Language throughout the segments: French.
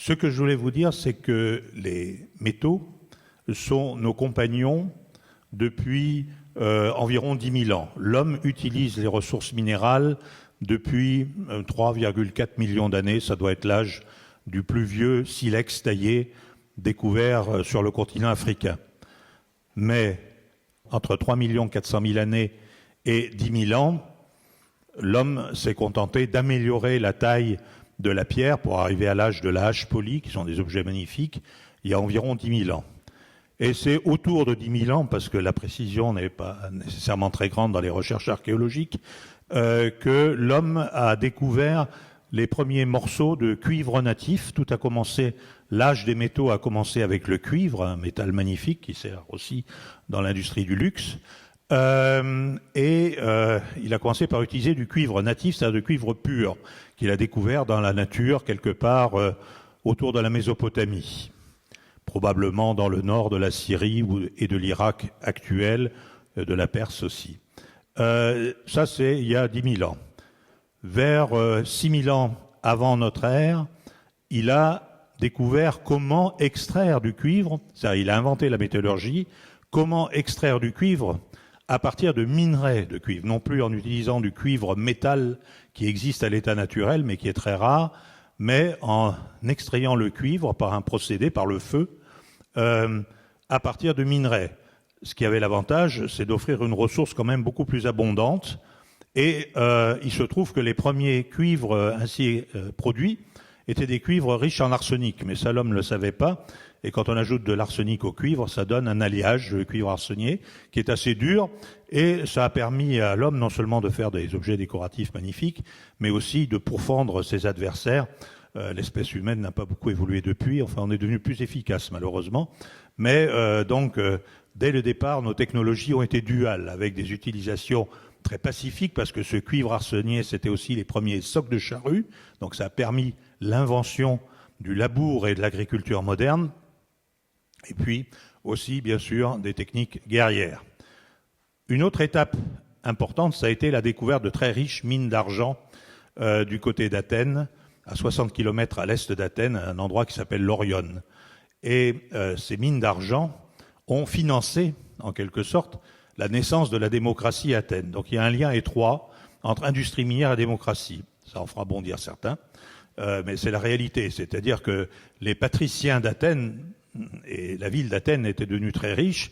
Ce que je voulais vous dire, c'est que les métaux sont nos compagnons depuis environ 10 000 ans. L'homme utilise les ressources minérales depuis 3,4 millions d'années. Ça doit être l'âge du plus vieux silex taillé découvert sur le continent africain. Mais entre 3 400 000 années et 10 000 ans, l'homme s'est contenté d'améliorer la taille de la pierre pour arriver à l'âge de la hache polie, qui sont des objets magnifiques, il y a environ 10 000 ans. Et c'est autour de 10 000 ans, parce que la précision n'est pas nécessairement très grande dans les recherches archéologiques, que l'homme a découvert les premiers morceaux de cuivre natif. Tout a commencé, l'âge des métaux a commencé avec le cuivre, un métal magnifique qui sert aussi dans l'industrie du luxe. Il a commencé par utiliser du cuivre natif, c'est-à-dire du cuivre pur, qu'il a découvert dans la nature quelque part autour de la Mésopotamie, probablement dans le nord de la Syrie et de l'Irak actuel, de la Perse aussi. Ça, c'est il y a 10 000 ans. Vers 6 000 ans avant notre ère, il a découvert comment extraire du cuivre, c'est-à-dire il a inventé la métallurgie, comment extraire du cuivre à partir de minerais de cuivre, non plus en utilisant du cuivre métal qui existe à l'état naturel, mais qui est très rare, mais en extrayant le cuivre par un procédé, par le feu, à partir de minerais. Ce qui avait l'avantage, c'est d'offrir une ressource quand même beaucoup plus abondante. Et il se trouve que les premiers cuivres ainsi produits étaient des cuivres riches en arsenic, mais ça l'homme ne le savait pas. Et quand on ajoute de l'arsenic au cuivre, ça donne un alliage, le cuivre arsenier, qui est assez dur. Et ça a permis à l'homme non seulement de faire des objets décoratifs magnifiques, mais aussi de pourfendre ses adversaires. L'espèce humaine n'a pas beaucoup évolué depuis. Enfin, on est devenu plus efficace, malheureusement. Mais dès le départ, nos technologies ont été duales, avec des utilisations très pacifiques, parce que ce cuivre arsenier, c'était aussi les premiers socs de charrue. Donc ça a permis l'invention du labour et de l'agriculture moderne. Et puis aussi, bien sûr, des techniques guerrières. Une autre étape importante, ça a été la découverte de très riches mines d'argent du côté d'Athènes, à 60 km à l'est d'Athènes, à un endroit qui s'appelle l'Orion. Et ces mines d'argent ont financé, en quelque sorte, la naissance de la démocratie à Athènes. Donc il y a un lien étroit entre industrie minière et démocratie. Ça en fera bondir certains, mais c'est la réalité. C'est-à-dire que les patriciens d'Athènes et la ville d'Athènes était devenue très riche,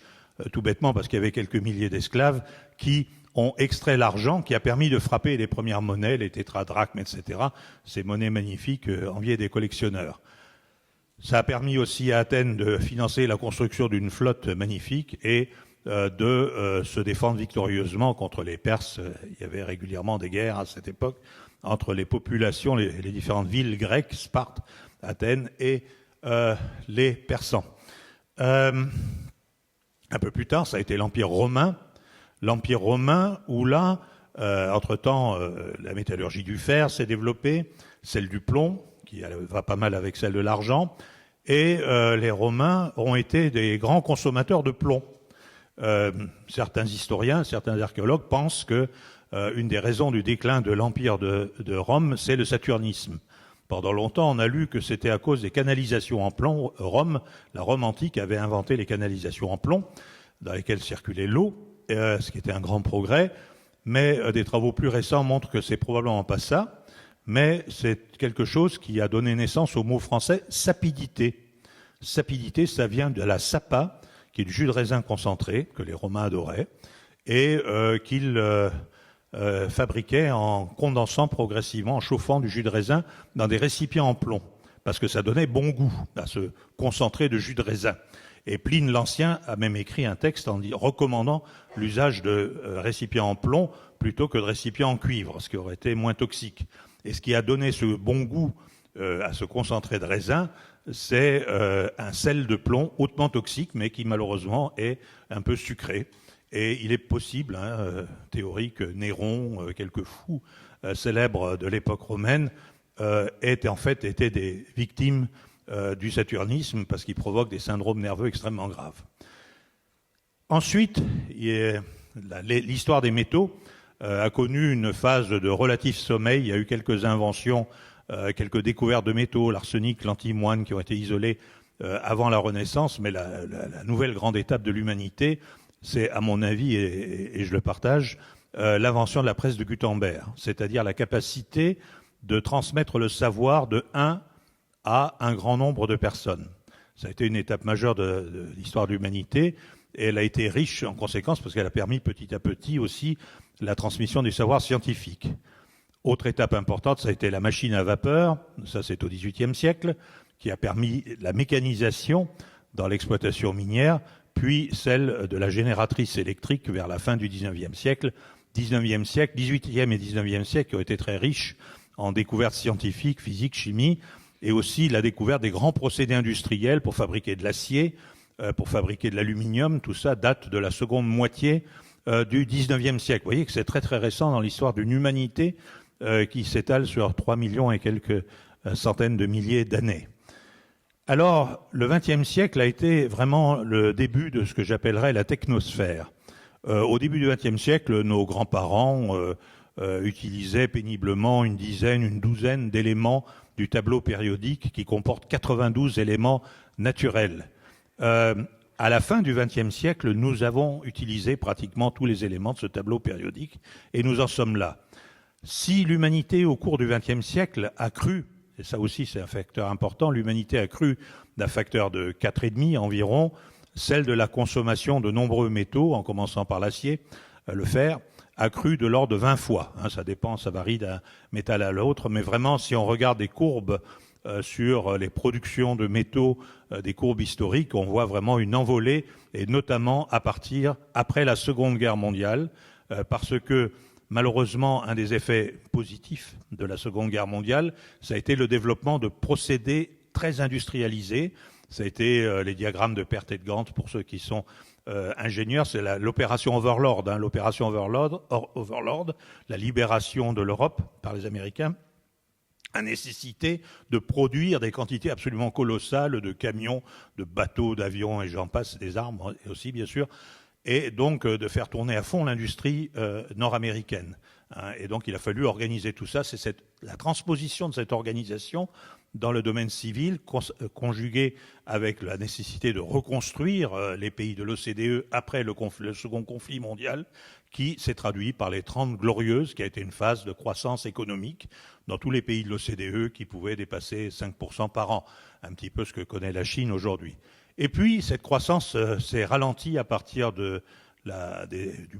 tout bêtement parce qu'il y avait quelques milliers d'esclaves qui ont extrait l'argent qui a permis de frapper les premières monnaies, les tétradrachmes, etc., ces monnaies magnifiques enviées des collectionneurs. Ça a permis aussi à Athènes de financer la construction d'une flotte magnifique et de se défendre victorieusement contre les Perses. Il y avait régulièrement des guerres à cette époque entre les populations, les différentes villes grecques, Sparte, Athènes et les Persans. Un peu plus tard, ça a été l'Empire romain. L'Empire romain où là, entre-temps, la métallurgie du fer s'est développée, celle du plomb, qui va pas mal avec celle de l'argent, et les Romains ont été des grands consommateurs de plomb. Certains historiens, certains archéologues pensent que une des raisons du déclin de l'Empire de Rome, c'est le saturnisme. Pendant longtemps, on a lu que c'était à cause des canalisations en plomb. La Rome antique avait inventé les canalisations en plomb, dans lesquelles circulait l'eau, ce qui était un grand progrès. Mais des travaux plus récents montrent que c'est probablement pas ça, mais c'est quelque chose qui a donné naissance au mot français sapidité. Sapidité, ça vient de la sapa, qui est du jus de raisin concentré, que les Romains adoraient, et qu'ils fabriquaient en condensant progressivement, en chauffant du jus de raisin dans des récipients en plomb, parce que ça donnait bon goût à ce concentré de jus de raisin. Et Pline l'Ancien a même écrit un texte en recommandant l'usage de récipients en plomb plutôt que de récipients en cuivre, ce qui aurait été moins toxique. Et ce qui a donné ce bon goût à ce concentré de raisin, c'est un sel de plomb hautement toxique, mais qui malheureusement est un peu sucré. Et il est possible, théorie, que Néron, quelques fous célèbres de l'époque romaine, étaient des victimes du saturnisme parce qu'il provoque des syndromes nerveux extrêmement graves. Ensuite, l'histoire des métaux a connu une phase de relatif sommeil. Il y a eu quelques inventions quelques découvertes de métaux, l'arsenic, l'antimoine, qui ont été isolés avant la Renaissance, mais la nouvelle grande étape de l'humanité, c'est, à mon avis, et je le partage, l'invention de la presse de Gutenberg, c'est-à-dire la capacité de transmettre le savoir de un à un grand nombre de personnes. Ça a été une étape majeure de l'histoire de l'humanité, et elle a été riche en conséquence parce qu'elle a permis petit à petit aussi la transmission du savoir scientifique. Autre étape importante, ça a été la machine à vapeur, ça c'est au XVIIIe siècle, qui a permis la mécanisation dans l'exploitation minière, puis celle de la génératrice électrique vers la fin du XIXe siècle. XIXe siècle, XVIIIe et XIXe siècle qui ont été très riches en découvertes scientifiques, physique, chimie, et aussi la découverte des grands procédés industriels pour fabriquer de l'acier, pour fabriquer de l'aluminium. Tout ça date de la seconde moitié du XIXe siècle. Vous voyez que c'est très très récent dans l'histoire d'une humanité qui s'étale sur 3 millions et quelques centaines de milliers d'années. Alors, le XXe siècle a été vraiment le début de ce que j'appellerais la technosphère. Au début du XXe siècle, nos grands-parents utilisaient péniblement une dizaine, une douzaine d'éléments du tableau périodique qui comporte 92 éléments naturels. À la fin du XXe siècle, nous avons utilisé pratiquement tous les éléments de ce tableau périodique et nous en sommes là. Si l'humanité, au cours du XXe siècle, a cru, et ça aussi c'est un facteur important, l'humanité a cru d'un facteur de 4,5 environ, celle de la consommation de nombreux métaux, en commençant par l'acier, le fer, a cru de l'ordre de 20 fois. Ça dépend, ça varie d'un métal à l'autre, mais vraiment, si on regarde des courbes sur les productions de métaux, des courbes historiques, on voit vraiment une envolée, et notamment à partir après la Seconde Guerre mondiale, parce que malheureusement, un des effets positifs de la Seconde Guerre mondiale, ça a été le développement de procédés très industrialisés. Ça a été les diagrammes de perte et de Gantt pour ceux qui sont ingénieurs. C'est l'opération Overlord. L'opération Overlord, la libération de l'Europe par les Américains, a nécessité de produire des quantités absolument colossales de camions, de bateaux, d'avions et j'en passe, des armes aussi bien sûr, et donc de faire tourner à fond l'industrie nord-américaine. Et donc il a fallu organiser tout ça. C'est la transposition de cette organisation dans le domaine civil, conjuguée avec la nécessité de reconstruire les pays de l'OCDE après le second conflit mondial, qui s'est traduit par les 30 Glorieuses, qui a été une phase de croissance économique dans tous les pays de l'OCDE qui pouvaient dépasser 5% par an, un petit peu ce que connaît la Chine aujourd'hui. Et puis, cette croissance s'est ralentie à partir du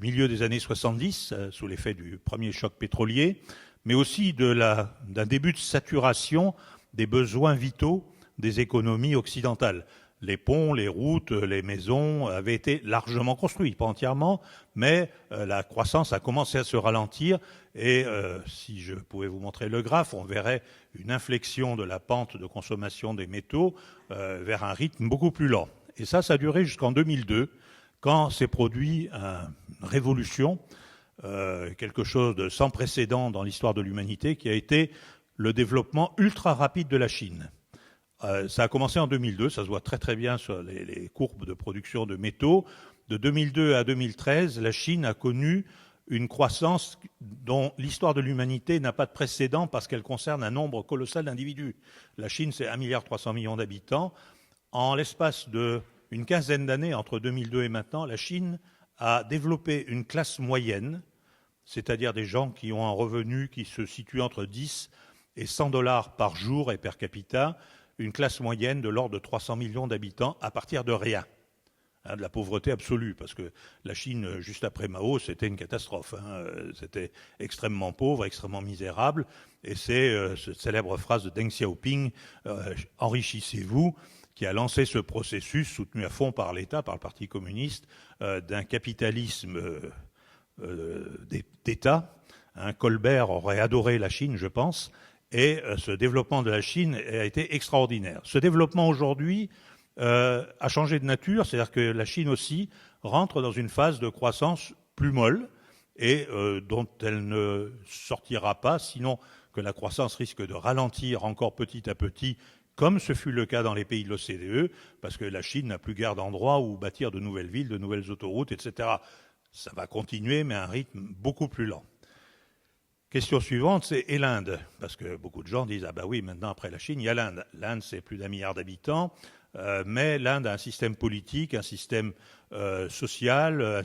milieu des années 70, sous l'effet du premier choc pétrolier, mais aussi d'un début de saturation des besoins vitaux des économies occidentales. Les ponts, les routes, les maisons avaient été largement construits, pas entièrement, mais la croissance a commencé à se ralentir. Et si je pouvais vous montrer le graphe, on verrait une inflexion de la pente de consommation des métaux vers un rythme beaucoup plus lent. Et ça a duré jusqu'en 2002, quand s'est produit une révolution, quelque chose de sans précédent dans l'histoire de l'humanité, qui a été le développement ultra rapide de la Chine. Ça a commencé en 2002, ça se voit très très bien sur les courbes de production de métaux. De 2002 à 2013, la Chine a connu une croissance dont l'histoire de l'humanité n'a pas de précédent parce qu'elle concerne un nombre colossal d'individus. La Chine, c'est 1,3 milliard d'habitants. En l'espace d'une quinzaine d'années, entre 2002 et maintenant, la Chine a développé une classe moyenne, c'est-à-dire des gens qui ont un revenu qui se situe entre 10 et 100 dollars par jour et per capita, une classe moyenne de l'ordre de 300 millions d'habitants à partir de rien, de la pauvreté absolue, parce que la Chine, juste après Mao, c'était une catastrophe. C'était extrêmement pauvre, extrêmement misérable, et c'est cette célèbre phrase de Deng Xiaoping, enrichissez-vous, qui a lancé ce processus, soutenu à fond par l'État, par le Parti communiste, d'un capitalisme d'État. Colbert aurait adoré la Chine, je pense, et ce développement de la Chine a été extraordinaire. Ce développement aujourd'hui a changé de nature, c'est-à-dire que la Chine aussi rentre dans une phase de croissance plus molle et dont elle ne sortira pas, sinon que la croissance risque de ralentir encore petit à petit, comme ce fut le cas dans les pays de l'OCDE, parce que la Chine n'a plus guère d'endroits où bâtir de nouvelles villes, de nouvelles autoroutes, etc. Ça va continuer, mais à un rythme beaucoup plus lent. Question suivante, c'est et l'Inde? Parce que beaucoup de gens disent, ah bah oui, maintenant après la Chine, il y a l'Inde. L'Inde, c'est plus d'1 milliard d'habitants, mais l'Inde a un système politique, un système social, un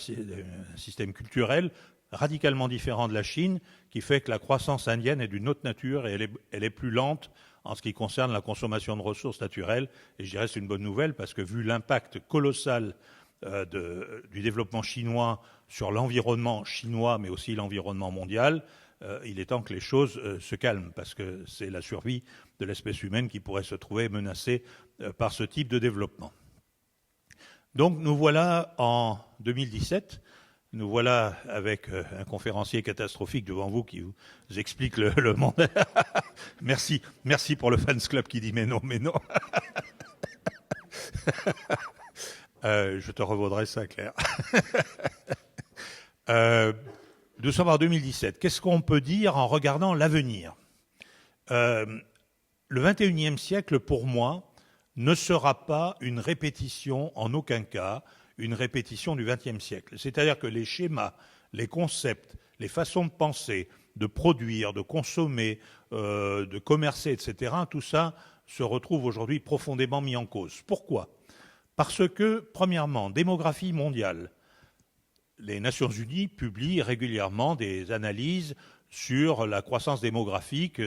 système culturel radicalement différent de la Chine, qui fait que la croissance indienne est d'une autre nature et elle est plus lente en ce qui concerne la consommation de ressources naturelles. Et je dirais que c'est une bonne nouvelle parce que vu l'impact colossal du développement chinois sur l'environnement chinois, mais aussi l'environnement mondial, il est temps que les choses se calment, parce que c'est la survie de l'espèce humaine qui pourrait se trouver menacée par ce type de développement. Donc nous voilà en 2017, nous voilà avec un conférencier catastrophique devant vous qui vous explique le monde. Merci pour le fans club qui dit mais non. Je te revaudrai ça, Claire. Nous sommes en 2017. Qu'est-ce qu'on peut dire en regardant l'avenir? Le 21e siècle, pour moi, ne sera pas une répétition, en aucun cas, une répétition du 20e siècle. C'est-à-dire que les schémas, les concepts, les façons de penser, de produire, de consommer, de commercer, etc., tout ça se retrouve aujourd'hui profondément mis en cause. Pourquoi? Parce que, premièrement, démographie mondiale. Les Nations Unies publient régulièrement des analyses sur la croissance démographique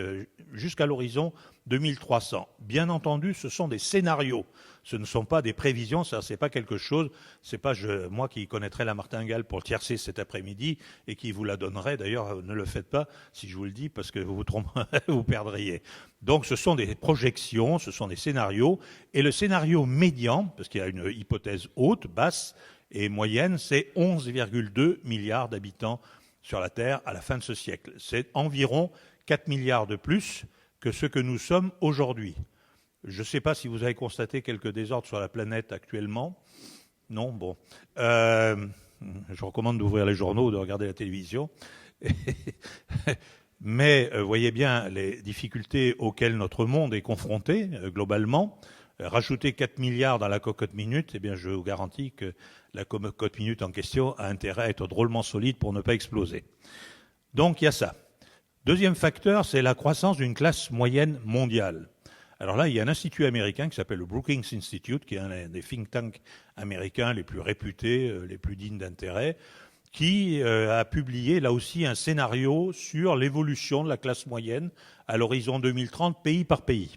jusqu'à l'horizon 2300. Bien entendu, ce sont des scénarios. Ce ne sont pas des prévisions, ça c'est pas quelque chose, c'est pas moi qui connaîtrais la martingale pour le tiercé cet après-midi et qui vous la donnerai. D'ailleurs, ne le faites pas si je vous le dis parce que vous vous tromperez, vous perdriez. Donc ce sont des projections, ce sont des scénarios. Et le scénario médian, parce qu'il y a une hypothèse haute, basse et moyenne, c'est 11,2 milliards d'habitants sur la Terre à la fin de ce siècle. C'est environ 4 milliards de plus que ce que nous sommes aujourd'hui. Je ne sais pas si vous avez constaté quelques désordres sur la planète actuellement. Non, bon. Je recommande d'ouvrir les journaux ou de regarder la télévision. Mais voyez bien les difficultés auxquelles notre monde est confronté globalement. Rajouter 4 milliards dans la cocotte minute, eh bien, je vous garantis que la cocotte minute en question a intérêt à être drôlement solide pour ne pas exploser. Donc, il y a ça. Deuxième facteur, c'est la croissance d'une classe moyenne mondiale. Alors là, il y a un institut américain qui s'appelle le Brookings Institute, qui est un des think tanks américains les plus réputés, les plus dignes d'intérêt, qui a publié là aussi un scénario sur l'évolution de la classe moyenne à l'horizon 2030, pays par pays.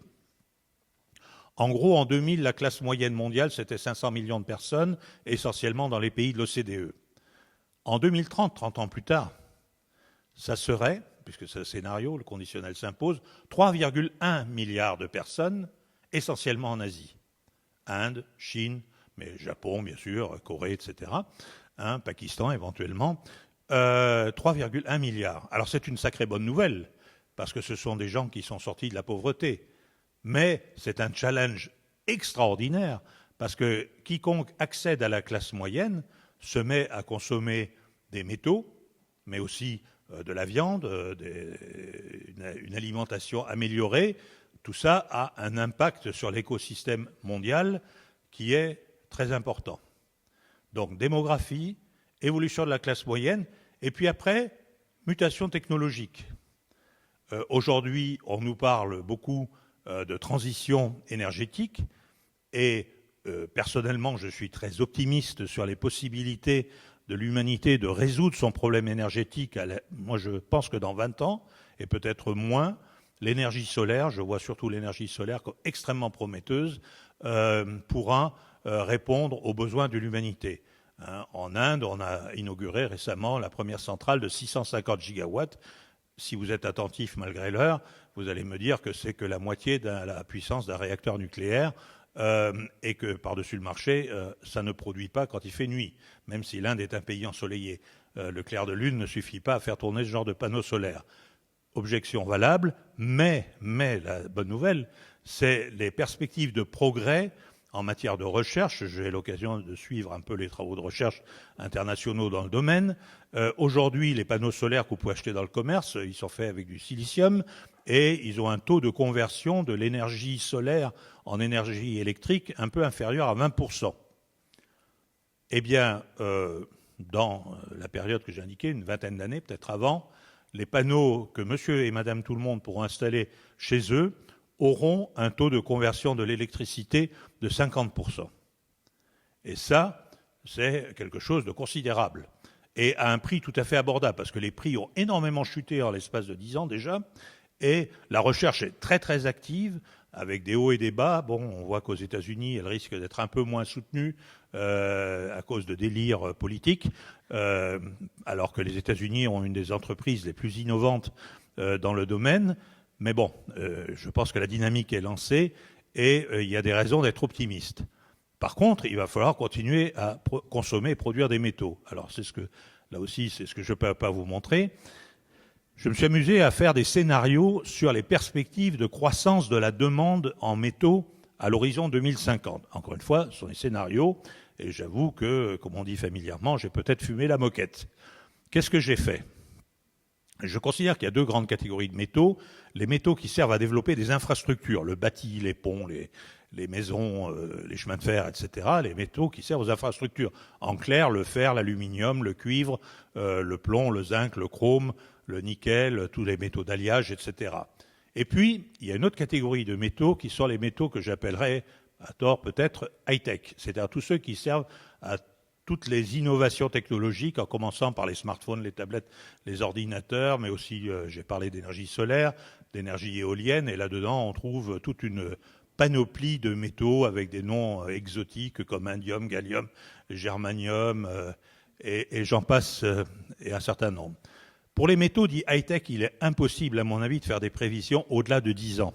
En gros, en 2000, la classe moyenne mondiale, c'était 500 millions de personnes, essentiellement dans les pays de l'OCDE. En 2030, 30 ans plus tard, ça serait, puisque c'est un scénario, le conditionnel s'impose, 3,1 milliards de personnes, essentiellement en Asie. Inde, Chine, mais Japon, bien sûr, Corée, etc., Pakistan éventuellement, 3,1 milliards. Alors c'est une sacrée bonne nouvelle, parce que ce sont des gens qui sont sortis de la pauvreté. Mais c'est un challenge extraordinaire, parce que quiconque accède à la classe moyenne se met à consommer des métaux, mais aussi de la viande, une alimentation améliorée. Tout ça a un impact sur l'écosystème mondial qui est très important. Donc démographie, évolution de la classe moyenne, et puis après, mutation technologique. Aujourd'hui, on nous parle beaucoup de transition énergétique et personnellement, je suis très optimiste sur les possibilités de l'humanité de résoudre son problème énergétique. Moi, je pense que dans 20 ans, et peut-être moins, l'énergie solaire, je vois surtout l'énergie solaire comme extrêmement prometteuse, pourra répondre aux besoins de l'humanité. En Inde, on a inauguré récemment la première centrale de 650 gigawatts. Si vous êtes attentif malgré l'heure, vous allez me dire que c'est que la moitié de la puissance d'un réacteur nucléaire et que par-dessus le marché, ça ne produit pas quand il fait nuit, même si l'Inde est un pays ensoleillé. Le clair de lune ne suffit pas à faire tourner ce genre de panneaux solaires. Objection valable, mais la bonne nouvelle, c'est les perspectives de progrès en matière de recherche. J'ai l'occasion de suivre un peu les travaux de recherche internationaux dans le domaine. Aujourd'hui, les panneaux solaires que vous pouvez acheter dans le commerce, ils sont faits avec du silicium et ils ont un taux de conversion de l'énergie solaire en énergie électrique un peu inférieur à 20%. Eh bien, dans la période que j'ai indiquée, une vingtaine d'années, peut-être avant, les panneaux que monsieur et madame tout le monde pourront installer chez eux auront un taux de conversion de l'électricité de 50%. Et ça, c'est quelque chose de considérable. Et à un prix tout à fait abordable, parce que les prix ont énormément chuté en l'espace de 10 ans déjà, et la recherche est très très active, avec des hauts et des bas. Bon, on voit qu'aux États-Unis, elle risque d'être un peu moins soutenue à cause de délires politiques, alors que les États-Unis ont une des entreprises les plus innovantes dans le domaine. Mais bon, je pense que la dynamique est lancée et il y a des raisons d'être optimiste. Par contre, il va falloir continuer à consommer et produire des métaux. Alors, là aussi, c'est ce que je ne peux pas vous montrer. Je me suis amusé à faire des scénarios sur les perspectives de croissance de la demande en métaux à l'horizon 2050. Encore une fois, ce sont des scénarios, et j'avoue que, comme on dit familièrement, j'ai peut-être fumé la moquette. Qu'est-ce que j'ai fait ? Je considère qu'il y a deux grandes catégories de métaux. Les métaux qui servent à développer des infrastructures, le bâti, les ponts, les maisons, les chemins de fer, etc. Les métaux qui servent aux infrastructures. En clair, le fer, l'aluminium, le cuivre, le plomb, le zinc, le chrome, le nickel, tous les métaux d'alliage, etc. Et puis, il y a une autre catégorie de métaux qui sont les métaux que j'appellerais, à tort peut-être, high-tech. C'est-à-dire tous ceux qui servent à toutes les innovations technologiques, en commençant par les smartphones, les tablettes, les ordinateurs, mais aussi, j'ai parlé d'énergie solaire, d'énergie éolienne, et là-dedans, on trouve toute une panoplie de métaux avec des noms exotiques comme indium, gallium, germanium, et j'en passe, et un certain nombre. Pour les métaux dits high-tech, il est impossible, à mon avis, de faire des prévisions au-delà de 10 ans,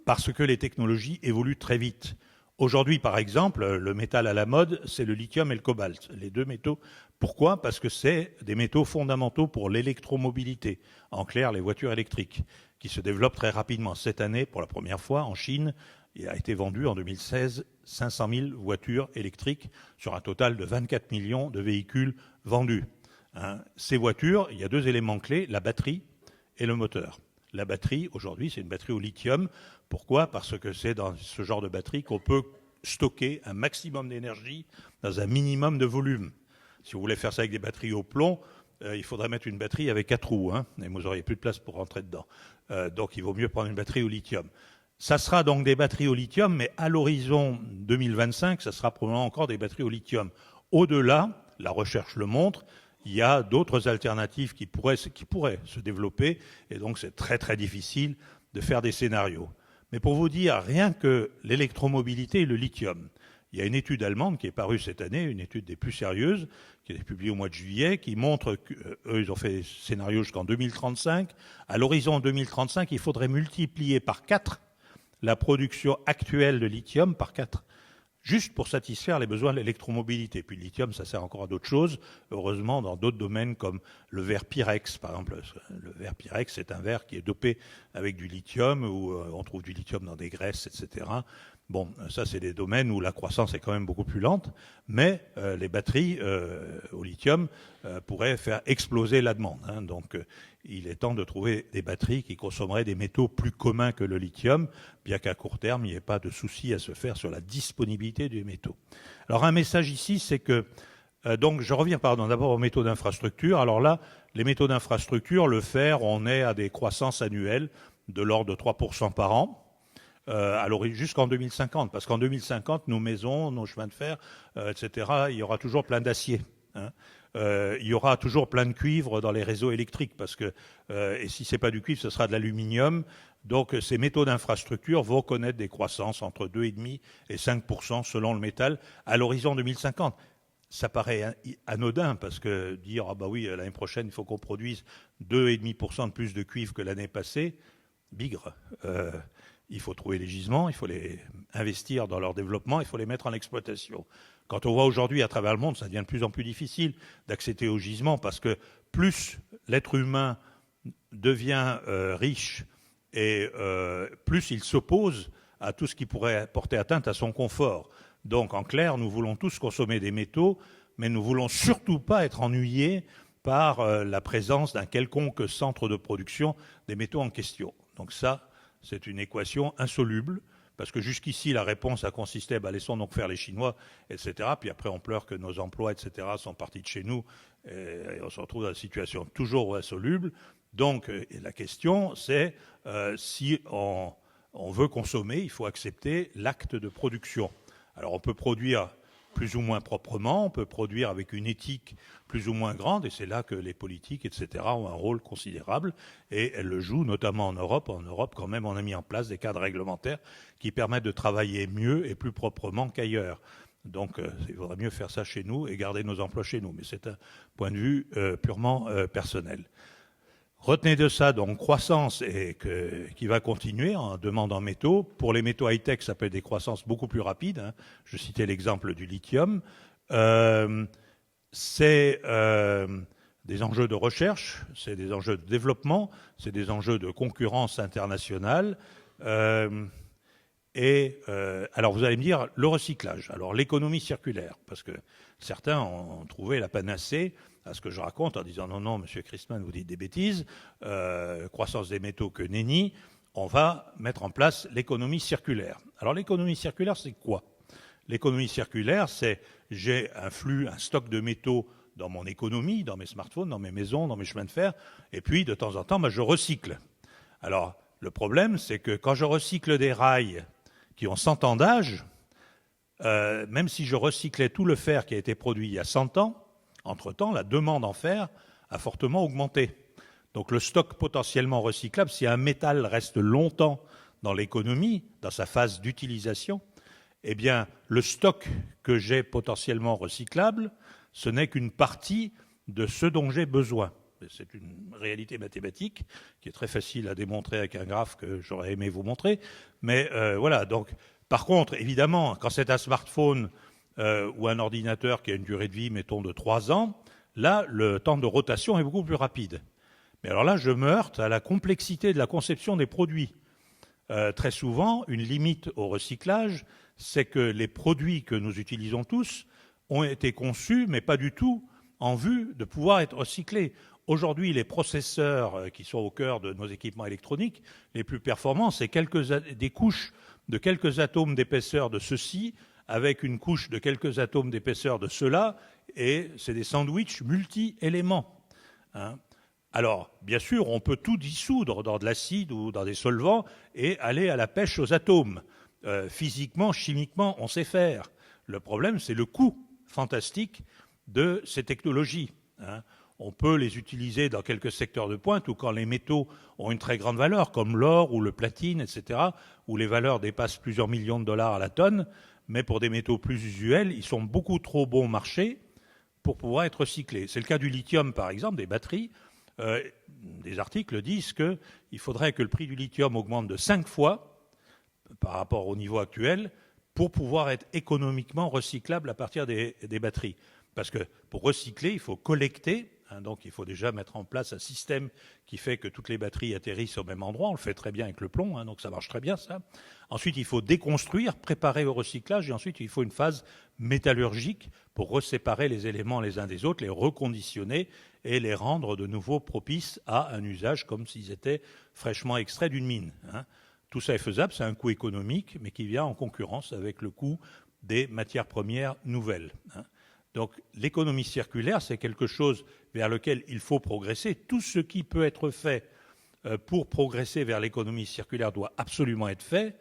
parce que les technologies évoluent très vite. Aujourd'hui, par exemple, le métal à la mode, c'est le lithium et le cobalt, les deux métaux. Pourquoi ? Parce que c'est des métaux fondamentaux pour l'électromobilité, en clair, les voitures électriques, qui se développent très rapidement. Cette année, pour la première fois, en Chine, il a été vendu en 2016 500 000 voitures électriques sur un total de 24 millions de véhicules vendus. Ces voitures, il y a deux éléments clés, la batterie et le moteur. La batterie, aujourd'hui, c'est une batterie au lithium. Pourquoi ? Parce que c'est dans ce genre de batterie qu'on peut stocker un maximum d'énergie dans un minimum de volume. Si vous voulez faire ça avec des batteries au plomb, il faudrait mettre une batterie avec 4 roues, et vous n'auriez plus de place pour rentrer dedans. Donc il vaut mieux prendre une batterie au lithium. Ça sera donc des batteries au lithium, mais à l'horizon 2025, ça sera probablement encore des batteries au lithium. Au-delà, la recherche le montre, il y a d'autres alternatives qui pourraient se développer, et donc c'est très très difficile de faire des scénarios. Mais pour vous dire, rien que l'électromobilité et le lithium, il y a une étude allemande qui est parue cette année, une étude des plus sérieuses, qui a été publiée au mois de juillet, qui montre qu'eux, ils ont fait des scénarios jusqu'en 2035. À l'horizon 2035, il faudrait multiplier par 4 la production actuelle de lithium, par 4, juste pour satisfaire les besoins de l'électromobilité. Puis le lithium, ça sert encore à d'autres choses, heureusement, dans d'autres domaines comme le verre Pyrex, par exemple. Le verre Pyrex, c'est un verre qui est dopé avec du lithium, où on trouve du lithium dans des graisses, etc. Bon, ça, c'est des domaines où la croissance est quand même beaucoup plus lente, mais les batteries au lithium pourraient faire exploser la demande. Donc, il est temps de trouver des batteries qui consommeraient des métaux plus communs que le lithium, bien qu'à court terme, il n'y ait pas de souci à se faire sur la disponibilité des métaux. Alors, un message ici, c'est que donc, je reviens d'abord aux métaux d'infrastructure. Alors là, les métaux d'infrastructure, le fer, on est à des croissances annuelles de l'ordre de 3% par an. Jusqu'en 2050, parce qu'en 2050, nos maisons, nos chemins de fer, etc., il y aura toujours plein d'acier. Il y aura toujours plein de cuivre dans les réseaux électriques, parce que, et si c'est pas du cuivre, ce sera de l'aluminium. Donc, ces métaux d'infrastructure vont connaître des croissances entre 2,5 et 5% selon le métal à l'horizon 2050. Ça paraît anodin, parce que dire, ah bah oui, l'année prochaine, il faut qu'on produise 2,5% de plus de cuivre que l'année passée, bigre. Il faut trouver les gisements, il faut les investir dans leur développement, il faut les mettre en exploitation. Quand on voit aujourd'hui à travers le monde, ça devient de plus en plus difficile d'accéder aux gisements, parce que plus l'être humain devient riche et plus il s'oppose à tout ce qui pourrait porter atteinte à son confort. Donc en clair, nous voulons tous consommer des métaux, mais nous ne voulons surtout pas être ennuyés par la présence d'un quelconque centre de production des métaux en question. Donc ça, c'est une équation insoluble, parce que jusqu'ici, la réponse a consisté, laissons donc faire les Chinois, etc. Puis après, on pleure que nos emplois, etc., sont partis de chez nous, et on se retrouve dans une situation toujours insoluble. Donc la question, c'est si on veut consommer, il faut accepter l'acte de production. Alors on peut produire plus ou moins proprement, on peut produire avec une éthique plus ou moins grande, et c'est là que les politiques, etc., ont un rôle considérable, et elles le jouent notamment en Europe. En Europe, quand même, on a mis en place des cadres réglementaires qui permettent de travailler mieux et plus proprement qu'ailleurs. Donc il vaudrait mieux faire ça chez nous et garder nos emplois chez nous, mais c'est un point de vue purement personnel. Retenez de ça, donc, croissance qui va continuer en demande en métaux. Pour les métaux high-tech, ça peut être des croissances beaucoup plus rapides. Hein. Je citais l'exemple du lithium. C'est des enjeux de recherche, c'est des enjeux de développement, c'est des enjeux de concurrence internationale. Alors, vous allez me dire, le recyclage. Alors, l'économie circulaire, parce que certains ont trouvé la panacée à ce que je raconte en disant non, monsieur Christman, vous dites des bêtises, croissance des métaux que nenni, on va mettre en place l'économie circulaire. Alors l'économie circulaire, c'est quoi? L'économie circulaire, c'est j'ai un flux, un stock de métaux dans mon économie, dans mes smartphones, dans mes maisons, dans mes chemins de fer, et puis de temps en temps, je recycle. Alors le problème, c'est que quand je recycle des rails qui ont 100 ans d'âge, même si je recyclais tout le fer qui a été produit il y a 100 ans, entre-temps, la demande en fer a fortement augmenté. Donc le stock potentiellement recyclable, si un métal reste longtemps dans l'économie, dans sa phase d'utilisation, eh bien, le stock que j'ai potentiellement recyclable, ce n'est qu'une partie de ce dont j'ai besoin. C'est une réalité mathématique qui est très facile à démontrer avec un graphe que j'aurais aimé vous montrer. Mais voilà, donc, par contre, évidemment, quand c'est un smartphone ou un ordinateur qui a une durée de vie, mettons, de 3 ans, là, le temps de rotation est beaucoup plus rapide. Mais alors là, je me heurte à la complexité de la conception des produits. Très souvent, une limite au recyclage, c'est que les produits que nous utilisons tous ont été conçus, mais pas du tout en vue de pouvoir être recyclés. Aujourd'hui, les processeurs qui sont au cœur de nos équipements électroniques, les plus performants, c'est des couches de quelques atomes d'épaisseur de ceci, avec une couche de quelques atomes d'épaisseur de cela, et c'est des sandwichs multi-éléments. Hein. Alors, bien sûr, on peut tout dissoudre dans de l'acide ou dans des solvants et aller à la pêche aux atomes. Physiquement, chimiquement, on sait faire. Le problème, c'est le coût fantastique de ces technologies. Hein. On peut les utiliser dans quelques secteurs de pointe ou quand les métaux ont une très grande valeur, comme l'or ou le platine, etc., où les valeurs dépassent plusieurs millions de dollars à la tonne. Mais pour des métaux plus usuels, ils sont beaucoup trop bon marché pour pouvoir être recyclés. C'est le cas du lithium, par exemple, des batteries. Des articles disent qu'il faudrait que le prix du lithium augmente de 5 fois par rapport au niveau actuel pour pouvoir être économiquement recyclable à partir des batteries. Parce que pour recycler, il faut collecter. Donc il faut déjà mettre en place un système qui fait que toutes les batteries atterrissent au même endroit. On le fait très bien avec le plomb, donc ça marche très bien ça. Ensuite, il faut déconstruire, préparer au recyclage, et ensuite il faut une phase métallurgique pour reséparer les éléments les uns des autres, les reconditionner et les rendre de nouveau propices à un usage comme s'ils étaient fraîchement extraits d'une mine. Tout ça est faisable, c'est un coût économique, mais qui vient en concurrence avec le coût des matières premières nouvelles. Donc l'économie circulaire, c'est quelque chose vers lequel il faut progresser. Tout ce qui peut être fait pour progresser vers l'économie circulaire doit absolument être fait,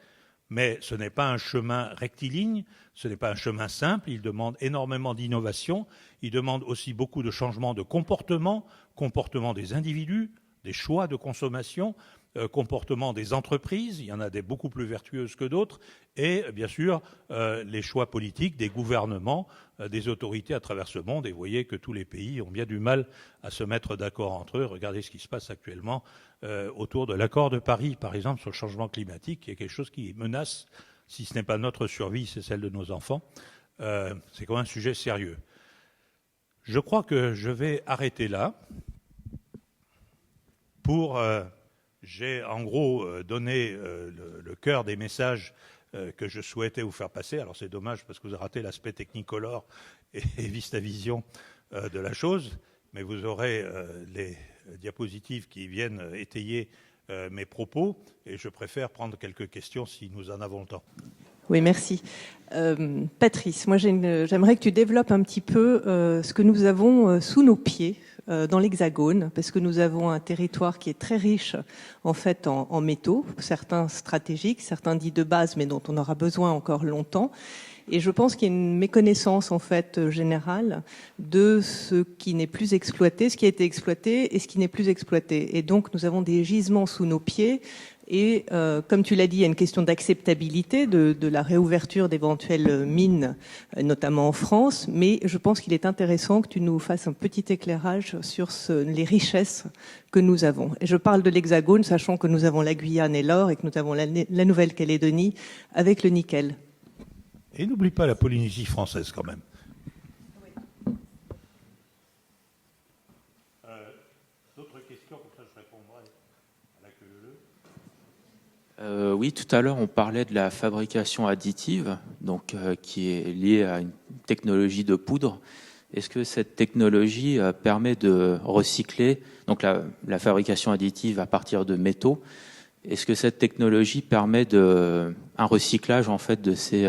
mais ce n'est pas un chemin rectiligne, ce n'est pas un chemin simple, il demande énormément d'innovation, il demande aussi beaucoup de changements de comportement des individus, des choix de consommation, comportement des entreprises, il y en a des beaucoup plus vertueuses que d'autres, et bien sûr les choix politiques des gouvernements, des autorités à travers ce monde. Et vous voyez que tous les pays ont bien du mal à se mettre d'accord entre eux. Regardez ce qui se passe actuellement autour de l'accord de Paris, par exemple, sur le changement climatique, qui est quelque chose qui menace, si ce n'est pas notre survie, c'est celle de nos enfants. C'est quand même un sujet sérieux. Je crois que je vais arrêter là pour... J'ai en gros donné le cœur des messages que je souhaitais vous faire passer. Alors c'est dommage parce que vous avez raté l'aspect technicolor et VistaVision de la chose, mais vous aurez les diapositives qui viennent étayer mes propos, et je préfère prendre quelques questions si nous en avons le temps. Oui, merci. Patrice, moi j'aimerais que tu développes un petit peu ce que nous avons sous nos pieds dans l'Hexagone, parce que nous avons un territoire qui est très riche en fait en métaux, certains stratégiques, certains dits de base, mais dont on aura besoin encore longtemps. Et je pense qu'il y a une méconnaissance en fait générale de ce qui n'est plus exploité, ce qui a été exploité et ce qui n'est plus exploité. Et donc nous avons des gisements sous nos pieds. Et comme tu l'as dit, il y a une question d'acceptabilité de la réouverture d'éventuelles mines, notamment en France. Mais je pense qu'il est intéressant que tu nous fasses un petit éclairage sur les richesses que nous avons. Et je parle de l'Hexagone, sachant que nous avons la Guyane et l'or et que nous avons la Nouvelle-Calédonie avec le nickel. Et n'oublie pas la Polynésie française quand même. D'autres questions, comme ça je répondrai à la queue leu. Oui, tout à l'heure on parlait de la fabrication additive, donc qui est liée à une technologie de poudre. Est-ce que cette technologie permet de recycler, donc la fabrication additive à partir de métaux? Est-ce que cette technologie permet un recyclage en fait de ces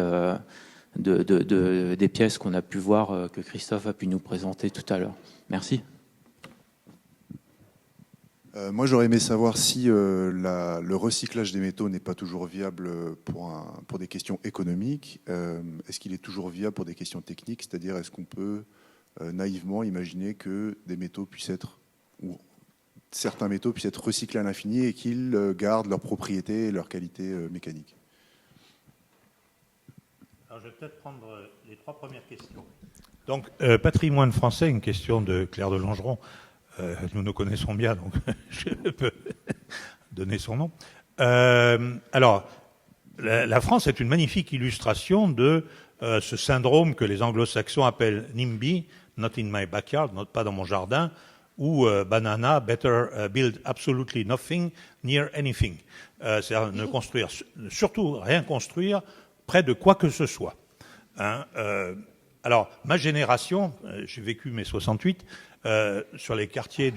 des pièces qu'on a pu voir, que Christophe a pu nous présenter tout à l'heure? Merci. Moi, j'aurais aimé savoir si le recyclage des métaux n'est pas toujours viable pour des questions économiques. Est-ce qu'il est toujours viable pour des questions techniques? C'est-à-dire, est-ce qu'on peut naïvement imaginer que des métaux puissent être, ou certains métaux puissent être recyclés à l'infini et qu'ils gardent leurs propriétés et leurs qualités mécaniques? Alors, je vais peut-être prendre les trois premières questions. Donc, patrimoine français, une question de Claire de Langeron. Nous nous connaissons bien, donc je peux donner son nom. Alors, la France est une magnifique illustration de ce syndrome que les anglo-saxons appellent NIMBY, not in my backyard, pas dans mon jardin, ou banana, better build absolutely nothing near anything. C'est-à-dire ne construire, surtout rien construire près de quoi que ce soit. Alors, ma génération, j'ai vécu mes 68, sur les quartiers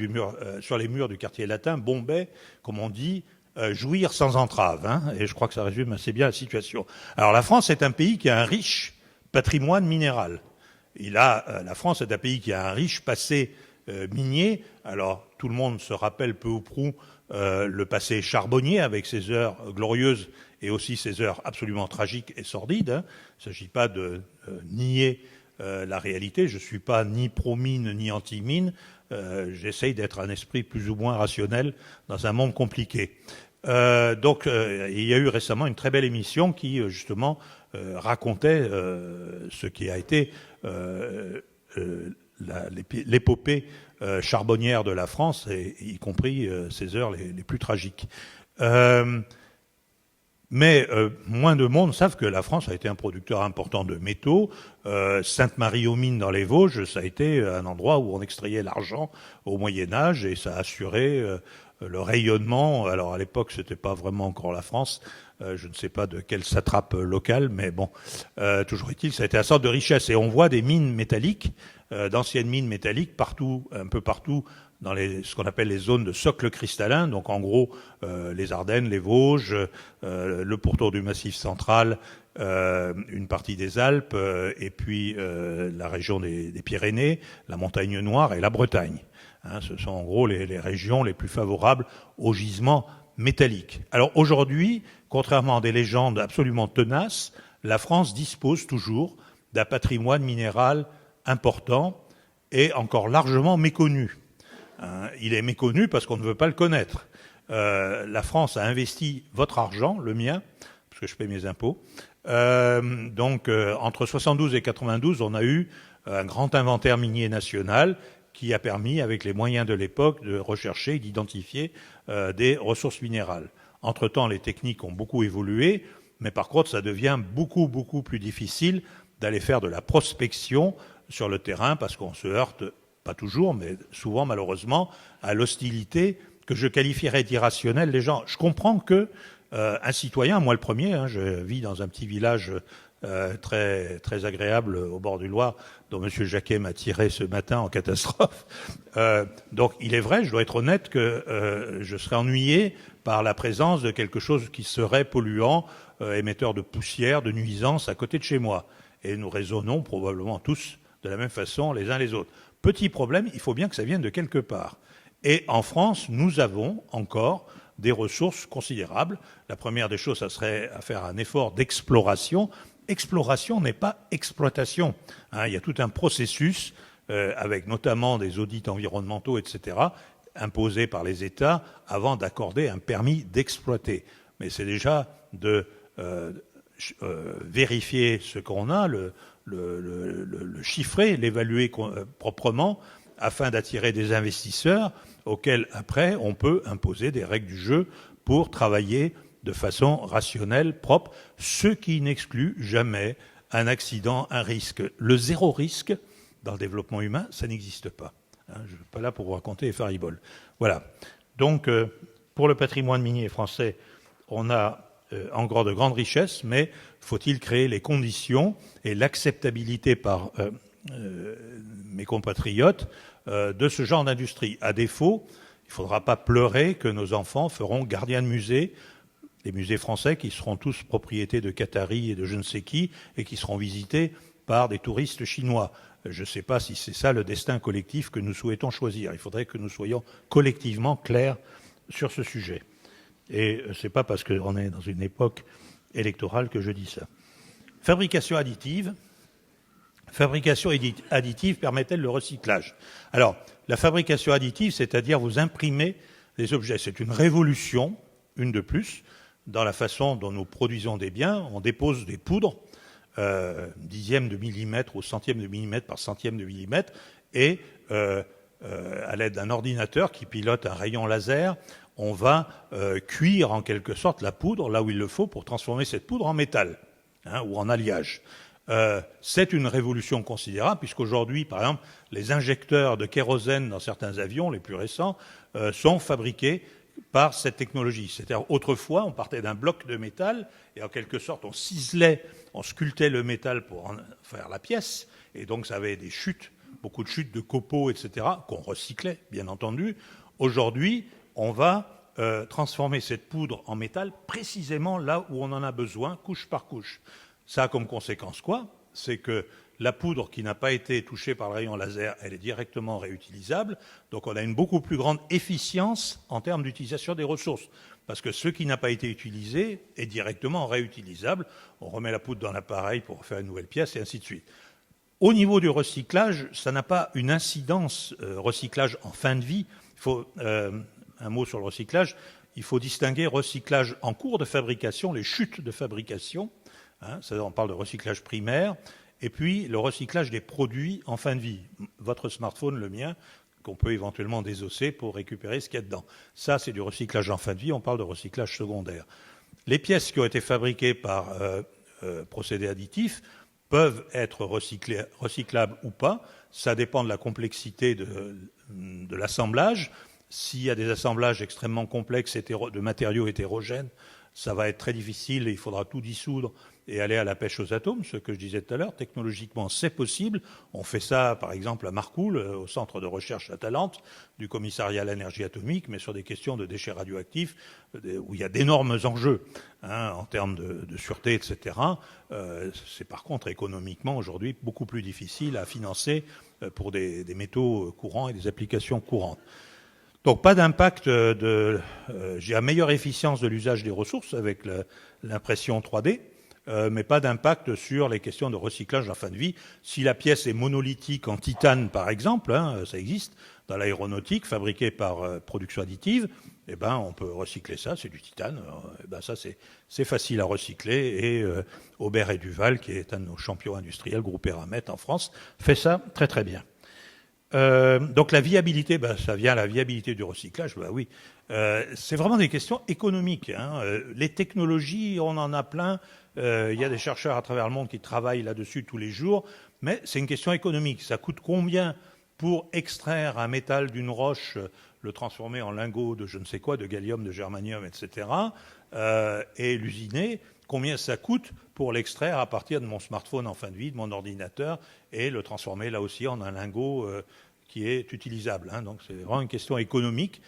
sur les murs du quartier latin, bombait, comme on dit, jouir sans entrave. Et je crois que ça résume assez bien la situation. Alors, la France est un pays qui a un riche patrimoine minéral. La France est un pays qui a un riche passé minier. Alors, tout le monde se rappelle peu ou prou le passé charbonnier avec ses heures glorieuses et aussi ses heures absolument tragiques et sordides. Il ne s'agit pas de nier la réalité. Je ne suis pas ni pro-mine ni anti-mine. J'essaye d'être un esprit plus ou moins rationnel dans un monde compliqué. Donc, il y a eu récemment une très belle émission qui, justement, racontait ce qui a été l'épopée charbonnière de la France, y compris ses heures les plus tragiques. Mais moins de monde savent que la France a été un producteur important de métaux. Sainte-Marie-aux-Mines dans les Vosges, ça a été un endroit où on extrayait l'argent au Moyen-Âge et ça a assuré le rayonnement. Alors à l'époque, c'était pas vraiment encore la France. Je ne sais pas de quelle satrape locale, mais bon, toujours est-il, ça a été une sorte de richesse. Et on voit des mines métalliques, d'anciennes mines métalliques partout, un peu partout, dans ce qu'on appelle les zones de socle cristallin, donc en gros les Ardennes, les Vosges, le pourtour du Massif central, une partie des Alpes, et puis la région des Pyrénées, la Montagne Noire et la Bretagne. Ce sont en gros les régions les plus favorables au gisement métallique. Alors aujourd'hui, contrairement à des légendes absolument tenaces, la France dispose toujours d'un patrimoine minéral important et encore largement méconnu. Il est méconnu parce qu'on ne veut pas le connaître. La France a investi votre argent, le mien, parce que je paie mes impôts. Donc, entre 72 et 92, on a eu un grand inventaire minier national qui a permis, avec les moyens de l'époque, de rechercher et d'identifier des ressources minérales. Entre-temps, les techniques ont beaucoup évolué, mais par contre, ça devient beaucoup, beaucoup plus difficile d'aller faire de la prospection sur le terrain parce qu'on se heurte, pas toujours, mais souvent malheureusement, à l'hostilité que je qualifierais d'irrationnelle des gens. Je comprends que un citoyen, moi le premier, je vis dans un petit village très, très agréable au bord du Loir, dont M. Jacquet m'a tiré ce matin en catastrophe. Donc il est vrai, je dois être honnête, que je serais ennuyé par la présence de quelque chose qui serait polluant, émetteur de poussière, de nuisances à côté de chez moi. Et nous raisonnons probablement tous de la même façon les uns les autres. Petit problème, il faut bien que ça vienne de quelque part. Et en France, nous avons encore des ressources considérables. La première des choses, ça serait à faire un effort d'exploration. Exploration n'est pas exploitation. Il y a tout un processus, avec notamment des audits environnementaux, etc., imposés par les États avant d'accorder un permis d'exploiter. Mais c'est déjà de vérifier ce qu'on a, le chiffrer, l'évaluer proprement, afin d'attirer des investisseurs auxquels, après, on peut imposer des règles du jeu pour travailler de façon rationnelle, propre, ce qui n'exclut jamais un accident, un risque. Le zéro risque, dans le développement humain, ça n'existe pas. Je ne suis pas là pour vous raconter les fariboles. Voilà. Donc, pour le patrimoine minier français, on a encore de grandes richesses, mais faut-il créer les conditions et l'acceptabilité par mes compatriotes de ce genre d'industrie. À défaut, il ne faudra pas pleurer que nos enfants feront gardiens de musée, les musées français qui seront tous propriétés de Qataris et de je ne sais qui, et qui seront visités par des touristes chinois. Je ne sais pas si c'est ça le destin collectif que nous souhaitons choisir. Il faudrait que nous soyons collectivement clairs sur ce sujet. Et ce n'est pas parce qu'on est dans une époque électorale que je dis ça. Fabrication additive. Fabrication additive permet-elle le recyclage? Alors, la fabrication additive, c'est-à-dire vous imprimez des objets. C'est une révolution, une de plus, dans la façon dont nous produisons des biens. On dépose des poudres, dixième de millimètre ou centième de millimètre par centième de millimètre, et à l'aide d'un ordinateur qui pilote un rayon laser, on va cuire en quelque sorte la poudre là où il le faut pour transformer cette poudre en métal, ou en alliage. C'est une révolution considérable puisqu'aujourd'hui, par exemple, les injecteurs de kérosène dans certains avions, les plus récents, sont fabriqués par cette technologie. C'est-à-dire, autrefois, on partait d'un bloc de métal et en quelque sorte, on ciselait, on sculptait le métal pour en faire la pièce, et donc ça avait des chutes, beaucoup de chutes de copeaux, etc., qu'on recyclait, bien entendu. Aujourd'hui, on va transformer cette poudre en métal précisément là où on en a besoin, couche par couche. Ça a comme conséquence quoi? C'est que la poudre qui n'a pas été touchée par le rayon laser, elle est directement réutilisable. Donc on a une beaucoup plus grande efficience en termes d'utilisation des ressources. Parce que ce qui n'a pas été utilisé est directement réutilisable. On remet la poudre dans l'appareil pour faire une nouvelle pièce et ainsi de suite. Au niveau du recyclage, ça n'a pas une incidence recyclage en fin de vie. Il faut, un mot sur le recyclage, il faut distinguer recyclage en cours de fabrication, les chutes de fabrication, on parle de recyclage primaire, et puis le recyclage des produits en fin de vie. Votre smartphone, le mien, qu'on peut éventuellement désosser pour récupérer ce qu'il y a dedans. Ça, c'est du recyclage en fin de vie, on parle de recyclage secondaire. Les pièces qui ont été fabriquées par procédés additifs peuvent être recyclables ou pas. Ça dépend de la complexité de l'assemblage. S'il y a des assemblages extrêmement complexes de matériaux hétérogènes, ça va être très difficile et il faudra tout dissoudre et aller à la pêche aux atomes, ce que je disais tout à l'heure. Technologiquement, c'est possible. On fait ça, par exemple, à Marcoule, au centre de recherche Atalante, du commissariat à l'énergie atomique, mais sur des questions de déchets radioactifs, où il y a d'énormes enjeux en termes de sûreté, etc. C'est par contre économiquement, aujourd'hui, beaucoup plus difficile à financer pour des métaux courants et des applications courantes. Donc pas d'impact j'ai la meilleure efficience de l'usage des ressources avec l'impression 3D, mais pas d'impact sur les questions de recyclage en fin de vie. Si la pièce est monolithique en titane, par exemple, ça existe dans l'aéronautique, fabriquée par production additive, on peut recycler ça, c'est du titane. Ça, c'est facile à recycler. Et Aubert et Duval, qui est un de nos champions industriels, groupe Eramet en France, fait ça très très bien. Donc la viabilité, ça vient à la viabilité du recyclage, oui. C'est vraiment des questions économiques. Les technologies, on en a plein. Il y a des chercheurs à travers le monde qui travaillent là-dessus tous les jours, mais c'est une question économique. Ça coûte combien pour extraire un métal d'une roche, le transformer en lingot de je ne sais quoi, de gallium, de germanium, etc., et l'usiner? Combien ça coûte pour l'extraire à partir de mon smartphone en fin de vie, de mon ordinateur, et le transformer là aussi en un lingot qui est utilisable. Donc c'est vraiment une question économique,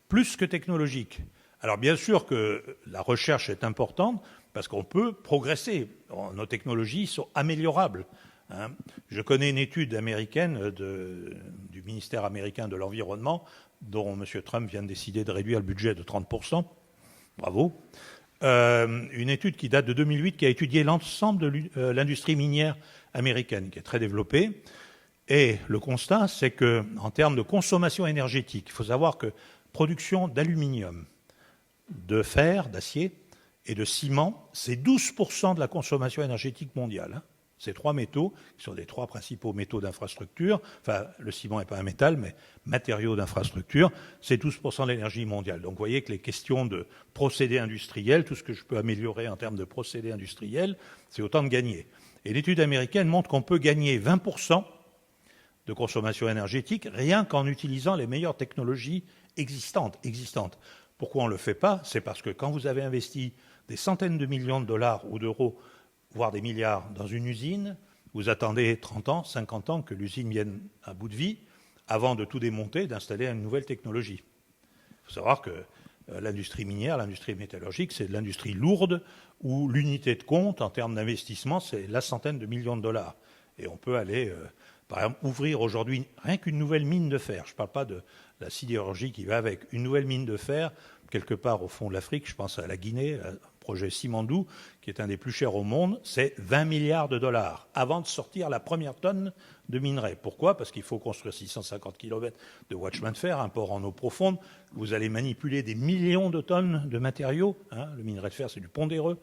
plus que technologique. Alors bien sûr que la recherche est importante, parce qu'on peut progresser. Nos technologies sont améliorables. Hein. Je connais une étude américaine du ministère américain de l'Environnement, dont M. Trump vient de décider de réduire le budget de 30%. Bravo. Une étude qui date de 2008, qui a étudié l'ensemble de l'industrie minière américaine, qui est très développée. Et le constat, c'est qu'en termes de consommation énergétique, il faut savoir que production d'aluminium, de fer, d'acier et de ciment, c'est 12% de la consommation énergétique mondiale. Hein. Ces trois métaux, qui sont les trois principaux métaux d'infrastructure, enfin le ciment n'est pas un métal, mais matériaux d'infrastructure, c'est 12% de l'énergie mondiale. Donc vous voyez que les questions de procédés industriels, tout ce que je peux améliorer en termes de procédés industriels, c'est autant de gagner. Et l'étude américaine montre qu'on peut gagner 20% de consommation énergétique rien qu'en utilisant les meilleures technologies existantes. Pourquoi on ne le fait pas? C'est parce que quand vous avez investi des centaines de millions de dollars ou d'euros, voire des milliards dans une usine, vous attendez 30 ans, 50 ans que l'usine vienne à bout de vie avant de tout démonter, d'installer une nouvelle technologie. Il faut savoir que l'industrie minière, l'industrie métallurgique, c'est de l'industrie lourde où l'unité de compte en termes d'investissement, c'est la centaine de millions de dollars. Et on peut aller, par exemple, ouvrir aujourd'hui rien qu'une nouvelle mine de fer. Je ne parle pas de la sidérurgie qui va avec. Une nouvelle mine de fer, quelque part au fond de l'Afrique, je pense à la Guinée, le projet Simandou, qui est un des plus chers au monde, c'est 20 milliards de dollars avant de sortir la première tonne de minerai. Pourquoi? Parce qu'il faut construire 650 km de watchman de fer, un port en eau profonde. Vous allez manipuler des millions de tonnes de matériaux. Hein. Le minerai de fer, c'est du pondéreux.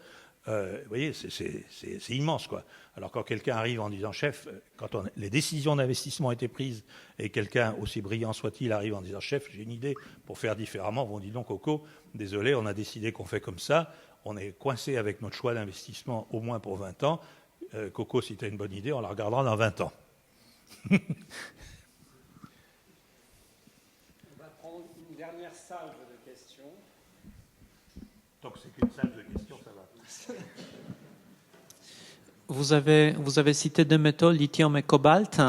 Vous voyez, c'est immense, quoi. Alors quand quelqu'un arrive en disant, chef, quand les décisions d'investissement ont été prises et quelqu'un, aussi brillant soit-il, arrive en disant, chef, j'ai une idée pour faire différemment, on dit donc, Coco, désolé, on a décidé qu'on fait comme ça, on est coincé avec notre choix d'investissement au moins pour 20 ans. Coco, si tu as une bonne idée, on la regardera dans 20 ans. On va prendre une dernière salve de questions. Donc c'est qu'une salve de questions, ça va. Vous avez cité deux métaux, lithium et cobalt,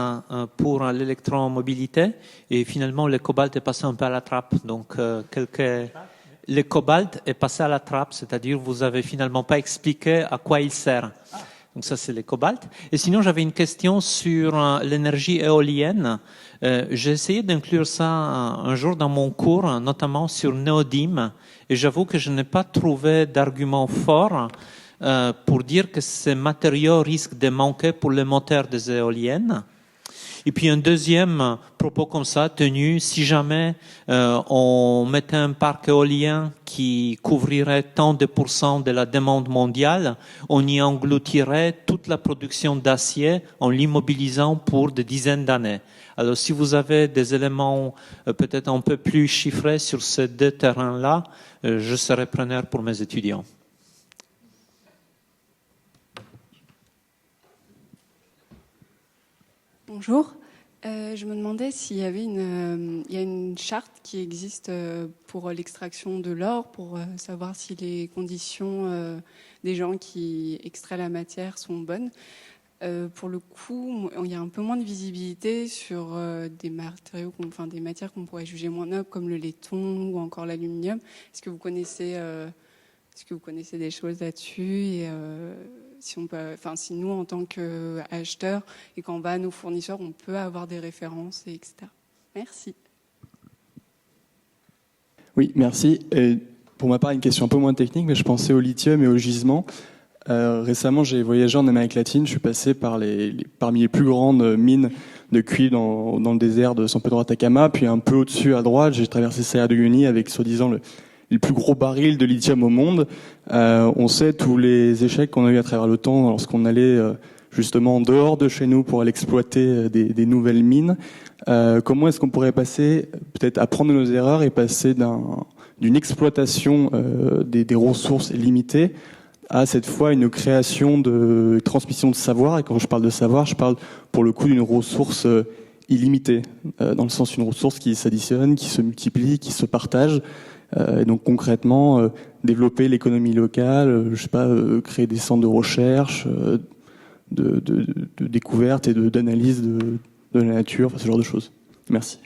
pour l'électromobilité, et finalement le cobalt est passé un peu à la trappe. Donc le cobalt est passé à la trappe, c'est-à-dire vous avez finalement pas expliqué à quoi il sert. Donc ça c'est le cobalt. Et sinon j'avais une question sur l'énergie éolienne. J'ai essayé d'inclure ça un jour dans mon cours, notamment sur Neodyme, et j'avoue que je n'ai pas trouvé d'argument fort pour dire que ces matériaux risquent de manquer pour les moteurs des éoliennes. Et puis un deuxième propos comme ça, tenu, si jamais on mettait un parc éolien qui couvrirait tant de pourcents de la demande mondiale, on y engloutirait toute la production d'acier en l'immobilisant pour des dizaines d'années. Alors si vous avez des éléments peut-être un peu plus chiffrés sur ces deux terrains-là, je serai preneur pour mes étudiants. Bonjour. Je me demandais s'il y avait il y a une charte qui existe pour l'extraction de l'or, pour savoir si les conditions des gens qui extraient la matière sont bonnes. Pour le coup, il y a un peu moins de visibilité sur des matériaux, des matières qu'on pourrait juger moins nobles, comme le laiton ou encore l'aluminium. Est-ce que vous connaissez des choses là-dessus et si nous, en tant qu'acheteurs, et quand on va à nos fournisseurs, on peut avoir des références, etc. Merci. Oui, merci. Et pour ma part, une question un peu moins technique, mais je pensais au lithium et au gisement. Récemment, j'ai voyagé en Amérique latine. Je suis passé parmi les plus grandes mines de cuivre dans le désert de San Pedro Atacama. Puis un peu au-dessus, à droite, j'ai traversé Serra de Uyuni avec, soi-disant, les plus gros barils de lithium au monde. On sait tous les échecs qu'on a eu à travers le temps lorsqu'on allait justement en dehors de chez nous pour aller exploiter des nouvelles mines. Comment est-ce qu'on pourrait passer, peut-être apprendre de nos erreurs et passer d'une exploitation des ressources limitées à cette fois une création de transmission de savoir. Et quand je parle de savoir, je parle pour le coup d'une ressource illimitée, dans le sens d'une ressource qui s'additionne, qui se multiplie, qui se partage. Et donc concrètement, développer l'économie locale, créer des centres de recherche, de découverte et d'analyse de la nature, ce genre de choses. Merci.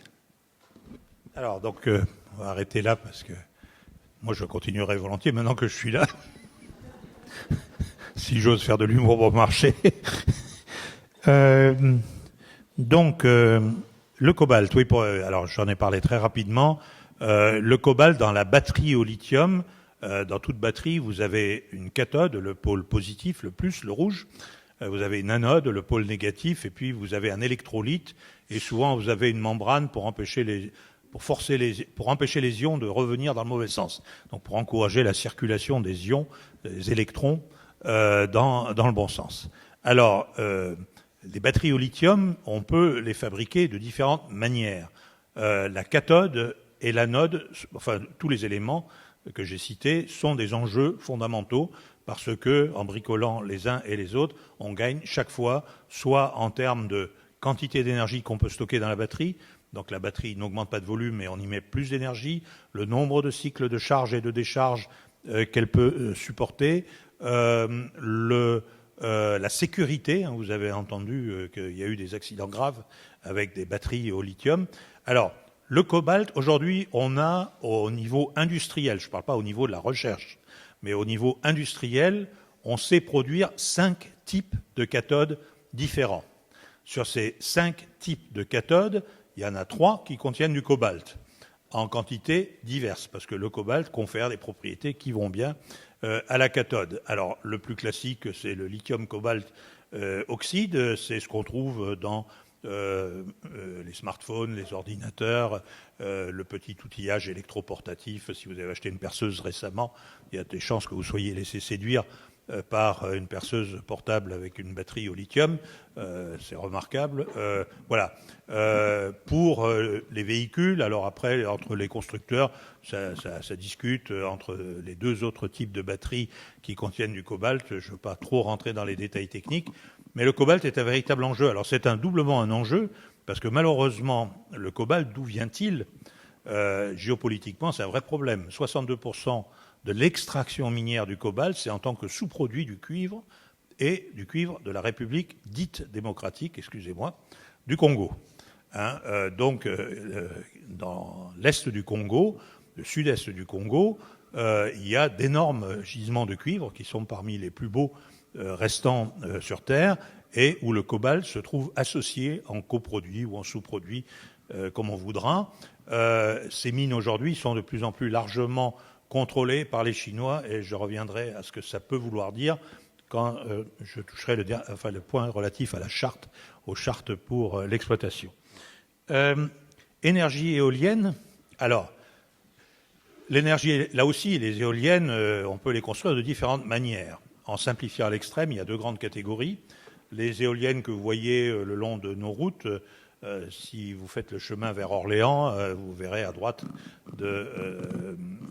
Alors donc, on va arrêter là parce que moi je continuerai volontiers maintenant que je suis là. Si j'ose faire de l'humour pour marcher. Donc, le cobalt, oui, alors j'en ai parlé très rapidement. Le cobalt dans la batterie au lithium, dans toute batterie, vous avez une cathode, le pôle positif, le plus, le rouge. Vous avez une anode, le pôle négatif, et puis vous avez un électrolyte. Et souvent, vous avez une membrane pour empêcher les ions de revenir dans le mauvais sens. Donc, pour encourager la circulation des ions, des électrons, dans le bon sens. Alors, les batteries au lithium, on peut les fabriquer de différentes manières. La cathode et l'anode, enfin tous les éléments que j'ai cités, sont des enjeux fondamentaux parce que, en bricolant les uns et les autres, on gagne chaque fois, soit en termes de quantité d'énergie qu'on peut stocker dans la batterie, donc la batterie n'augmente pas de volume, mais on y met plus d'énergie, le nombre de cycles de charge et de décharge qu'elle peut supporter, la sécurité, vous avez entendu qu'il y a eu des accidents graves avec des batteries au lithium. Alors, le cobalt, aujourd'hui, on a au niveau industriel, je ne parle pas au niveau de la recherche, mais au niveau industriel, on sait produire 5 types de cathodes différents. Sur ces 5 types de cathodes, il y en a 3 qui contiennent du cobalt, en quantité diverse, parce que le cobalt confère des propriétés qui vont bien à la cathode. Alors, le plus classique, c'est le lithium-cobalt oxyde, c'est ce qu'on trouve dans les smartphones, les ordinateurs, le petit outillage électroportatif. Si vous avez acheté une perceuse récemment, il y a des chances que vous soyez laissé séduire par une perceuse portable avec une batterie au lithium. C'est remarquable. Voilà. Pour les véhicules, alors après, entre les constructeurs, ça discute entre les deux autres types de batteries qui contiennent du cobalt. Je ne veux pas trop rentrer dans les détails techniques, mais le cobalt est un véritable enjeu. Alors c'est doublement un enjeu, parce que malheureusement, le cobalt, d'où vient-il ? Géopolitiquement, c'est un vrai problème. 62% de l'extraction minière du cobalt, c'est en tant que sous-produit du cuivre et du cuivre de la République dite démocratique, du Congo. Donc, dans l'est du Congo, le sud-est du Congo, il y a d'énormes gisements de cuivre qui sont parmi les plus beaux restants sur Terre et où le cobalt se trouve associé en coproduit ou en sous-produit, comme on voudra. Ces mines aujourd'hui sont de plus en plus largement contrôlées par les Chinois et je reviendrai à ce que ça peut vouloir dire quand je toucherai le point relatif à la charte, aux chartes pour l'exploitation. Énergie éolienne. Alors, l'énergie, là aussi, les éoliennes, on peut les construire de différentes manières. En simplifiant à l'extrême, il y a 2 grandes catégories. Les éoliennes que vous voyez le long de nos routes, si vous faites le chemin vers Orléans, vous verrez à droite de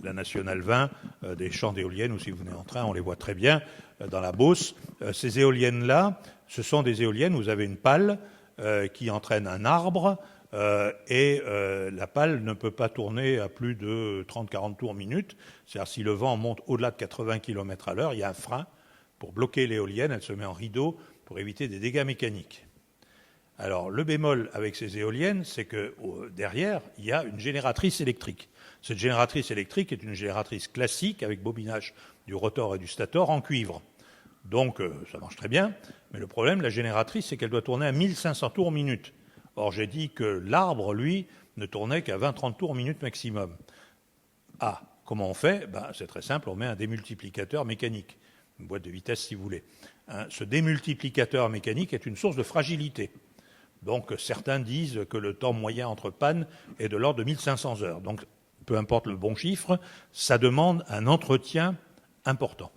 la Nationale 20 des champs d'éoliennes, ou si vous venez en train, on les voit très bien dans la Beauce. Ces éoliennes-là, ce sont des éoliennes où vous avez une pale qui entraîne un arbre, et la pale ne peut pas tourner à plus de 30-40 tours minute. C'est-à-dire si le vent monte au-delà de 80 km à l'heure, il y a un frein pour bloquer l'éolienne, elle se met en rideau pour éviter des dégâts mécaniques. Alors, le bémol avec ces éoliennes, c'est que derrière, il y a une génératrice électrique. Cette génératrice électrique est une génératrice classique avec bobinage du rotor et du stator en cuivre. Donc, ça marche très bien, mais le problème, la génératrice, c'est qu'elle doit tourner à 1500 tours minute. Or, j'ai dit que l'arbre, lui, ne tournait qu'à 20-30 tours minute maximum. Ah, comment on fait ? C'est très simple, on met un démultiplicateur mécanique, une boîte de vitesse si vous voulez. Ce démultiplicateur mécanique est une source de fragilité. Donc certains disent que le temps moyen entre pannes est de l'ordre de 1500 heures. Donc peu importe le bon chiffre, ça demande un entretien important.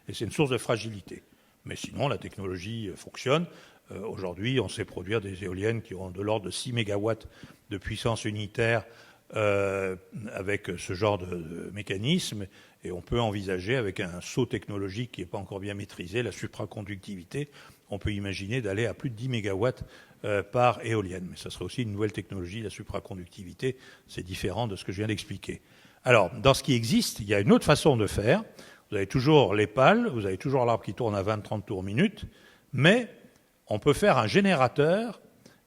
Et c'est une source de fragilité. Mais sinon, la technologie fonctionne. Aujourd'hui, on sait produire des éoliennes qui ont de l'ordre de 6 mégawatts de puissance unitaire avec ce genre de mécanisme. Et on peut envisager, avec un saut technologique qui n'est pas encore bien maîtrisé, la supraconductivité, on peut imaginer d'aller à plus de 10 mégawatts par éolienne. Mais ça serait aussi une nouvelle technologie, la supraconductivité. C'est différent de ce que je viens d'expliquer. Alors, dans ce qui existe, il y a une autre façon de faire. Vous avez toujours les pales, vous avez toujours l'arbre qui tourne à 20-30 tours minute, mais on peut faire un générateur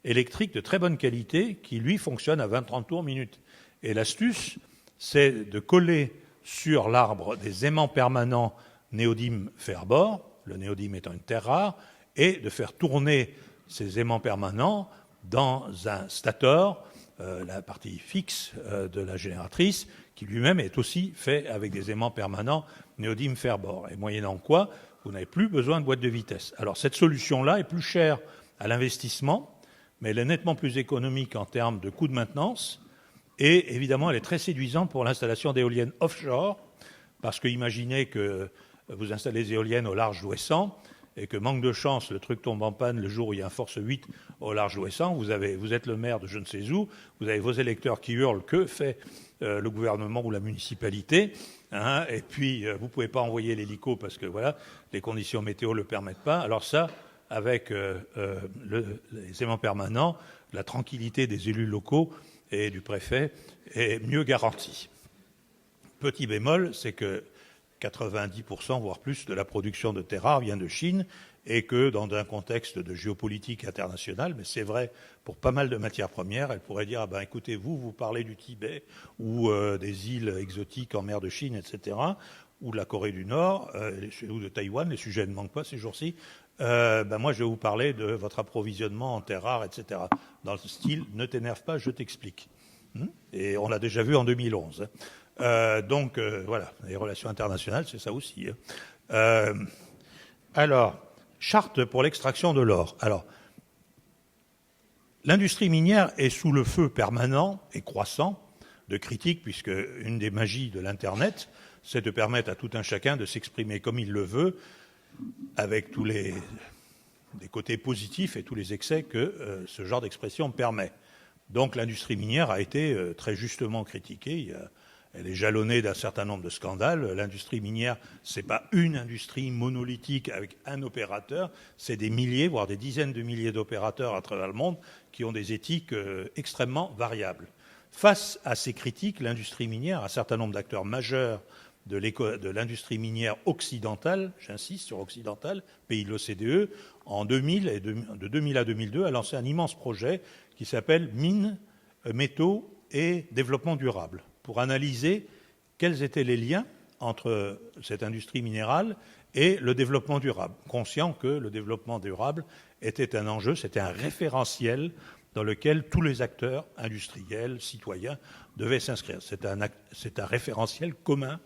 électrique de très bonne qualité qui, lui, fonctionne à 20-30 tours minute. Et l'astuce, c'est de coller sur l'arbre des aimants permanents néodyme fer-bore, le néodyme étant une terre rare, et de faire tourner ces aimants permanents dans un stator, la partie fixe de la génératrice, qui lui-même est aussi fait avec des aimants permanents néodyme fer-bore. Et moyennant quoi, vous n'avez plus besoin de boîte de vitesse. Alors cette solution-là est plus chère à l'investissement, mais elle est nettement plus économique en termes de coût de maintenance. Et évidemment, elle est très séduisante pour l'installation d'éoliennes offshore, parce que imaginez que vous installez des éoliennes au large d'Ouessant, et que, manque de chance, le truc tombe en panne le jour où il y a un force 8 au large d'Ouessant, vous êtes le maire de je ne sais où, vous avez vos électeurs qui hurlent, que fait le gouvernement ou la municipalité, hein, et puis vous ne pouvez pas envoyer l'hélico parce que voilà, les conditions météo ne le permettent pas. Alors ça, avec les aimants permanents, la tranquillité des élus locaux et du préfet est mieux garantie. Petit bémol, c'est que 90%, voire plus, de la production de terres rares vient de Chine, et que dans un contexte de géopolitique internationale, mais c'est vrai pour pas mal de matières premières, elle pourrait dire, écoutez, vous parlez du Tibet ou des îles exotiques en mer de Chine, etc., ou de la Corée du Nord, ou de Taïwan, les sujets ne manquent pas ces jours-ci, moi je vais vous parler de votre approvisionnement en terres rares, etc., dans le style, ne t'énerve pas, je t'explique. Et on l'a déjà vu en 2011. Donc, voilà, les relations internationales, c'est ça aussi. Alors, charte pour l'extraction de l'or. Alors, l'industrie minière est sous le feu permanent et croissant de critiques, puisque une des magies de l'Internet, c'est de permettre à tout un chacun de s'exprimer comme il le veut, avec tous les côtés positifs et tous les excès que ce genre d'expression permet. Donc, l'industrie minière a été très justement critiquée. Elle est jalonnée d'un certain nombre de scandales. L'industrie minière, ce n'est pas une industrie monolithique avec un opérateur, c'est des milliers, voire des dizaines de milliers d'opérateurs à travers le monde qui ont des éthiques extrêmement variables. Face à ces critiques, l'industrie minière, un certain nombre d'acteurs majeurs de l'industrie minière occidentale, j'insiste sur occidentale, pays de l'OCDE, en 2000 et de 2000 à 2002, a lancé un immense projet qui s'appelle Mines, métaux et développement durable, pour analyser quels étaient les liens entre cette industrie minérale et le développement durable, conscient que le développement durable était un enjeu, c'était un référentiel dans lequel tous les acteurs industriels, citoyens, devaient s'inscrire. C'est un référentiel commun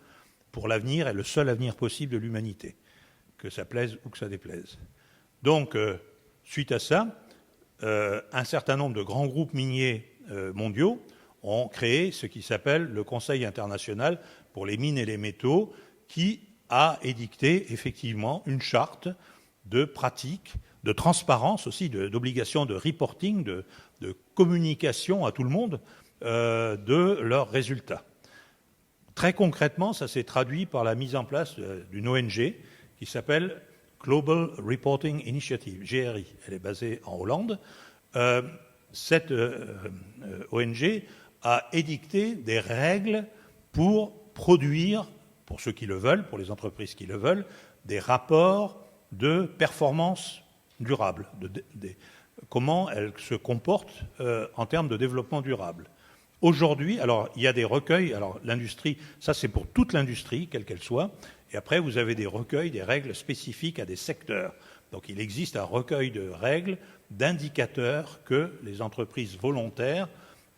pour l'avenir et le seul avenir possible de l'humanité, que ça plaise ou que ça déplaise. Donc, suite à ça, un certain nombre de grands groupes miniers mondiaux ont créé ce qui s'appelle le Conseil international pour les mines et les métaux, qui a édicté effectivement une charte de pratique, de transparence aussi, d'obligation de reporting, de communication à tout le monde de leurs résultats. Très concrètement, ça s'est traduit par la mise en place d'une ONG qui s'appelle Global Reporting Initiative, GRI. Elle est basée en Hollande. Cette ONG a édicté des règles pour produire, pour ceux qui le veulent, pour les entreprises qui le veulent, des rapports de performance durable, comment elles se comportent en termes de développement durable. Aujourd'hui, alors il y a des recueils, alors l'industrie, ça c'est pour toute l'industrie, quelle qu'elle soit, et après vous avez des recueils, des règles spécifiques à des secteurs. Donc il existe un recueil de règles, d'indicateurs que les entreprises volontaires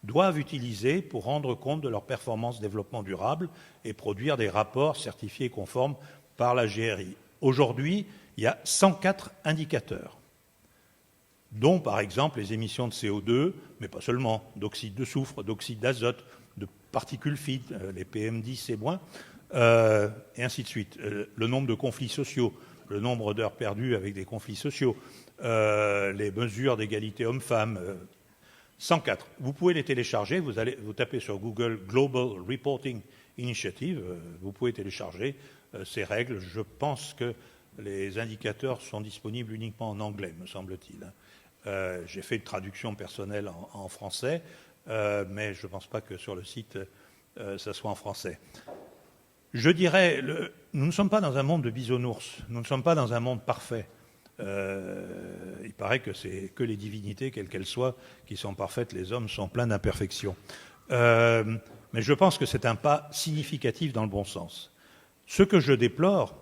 doivent utiliser pour rendre compte de leur performance développement durable et produire des rapports certifiés conformes par la GRI. Aujourd'hui, il y a 104 indicateurs, dont par exemple les émissions de CO2, mais pas seulement, d'oxyde de soufre, d'oxyde d'azote, de particules fines, les PM10 et moins, et ainsi de suite. Le nombre de conflits sociaux, le nombre d'heures perdues avec des conflits sociaux, les mesures d'égalité hommes-femmes, 104. Vous pouvez les télécharger, vous tapez sur Google Global Reporting Initiative, vous pouvez télécharger ces règles. Je pense que les indicateurs sont disponibles uniquement en anglais, me semble-t-il. J'ai fait une traduction personnelle en français, mais je ne pense pas que sur le site, ça soit en français. Je dirais, nous ne sommes pas dans un monde de bisounours, nous ne sommes pas dans un monde parfait. Il paraît que c'est que les divinités, quelles qu'elles soient, qui sont parfaites, les hommes sont pleins d'imperfections. Mais je pense que c'est un pas significatif dans le bon sens. Ce que je déplore,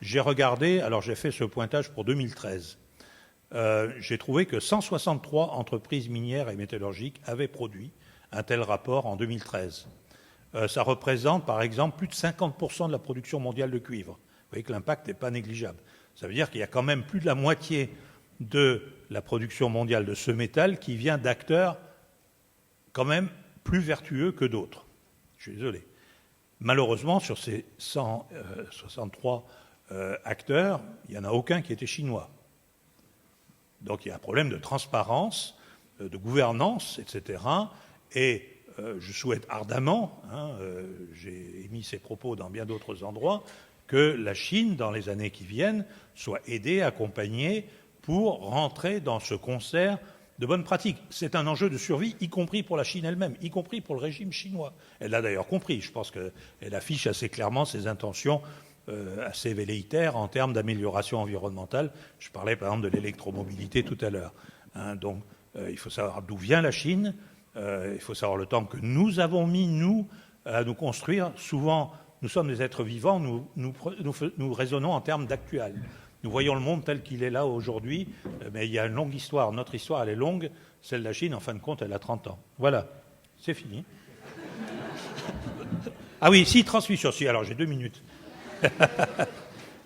j'ai regardé, alors j'ai fait ce pointage pour 2013, j'ai trouvé que 163 entreprises minières et métallurgiques avaient produit un tel rapport en 2013. Ça représente, par exemple, plus de 50% de la production mondiale de cuivre. Vous voyez que l'impact n'est pas négligeable. Ça veut dire qu'il y a quand même plus de la moitié de la production mondiale de ce métal qui vient d'acteurs quand même plus vertueux que d'autres. Je suis désolé. Malheureusement, sur ces 163 acteurs, il n'y en a aucun qui était chinois. Donc il y a un problème de transparence, de gouvernance, etc. Et je souhaite ardemment, j'ai émis ces propos dans bien d'autres endroits, que la Chine, dans les années qui viennent, soit aidée, accompagnée pour rentrer dans ce concert de bonnes pratiques. C'est un enjeu de survie, y compris pour la Chine elle-même, y compris pour le régime chinois. Elle l'a d'ailleurs compris. Je pense qu'elle affiche assez clairement ses intentions assez velléitaires en termes d'amélioration environnementale. Je parlais par exemple de l'électromobilité tout à l'heure. Donc il faut savoir d'où vient la Chine, il faut savoir le temps que nous avons mis, nous, à nous construire. Souvent, nous sommes des êtres vivants, nous raisonnons en termes d'actuel. Nous voyons le monde tel qu'il est là aujourd'hui, mais il y a une longue histoire. Notre histoire, elle est longue. Celle de la Chine, en fin de compte, elle a 30 ans. Voilà, c'est fini. Ah oui, si, transmission, si, alors j'ai 2 minutes.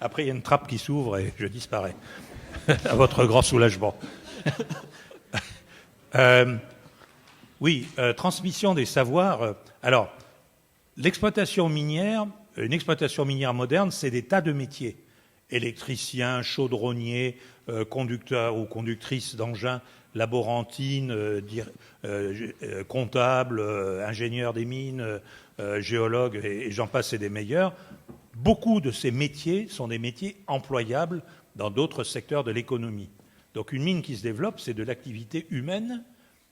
Après, il y a une trappe qui s'ouvre et je disparais. À votre grand soulagement. Oui, transmission des savoirs. Alors, l'exploitation minière, une exploitation minière moderne, c'est des tas de métiers. Électricien, chaudronnier, conducteur ou conductrice d'engins, laborantine, comptable, ingénieur des mines, géologue, et j'en passe et des meilleurs. Beaucoup de ces métiers sont des métiers employables dans d'autres secteurs de l'économie. Donc une mine qui se développe, c'est de l'activité humaine,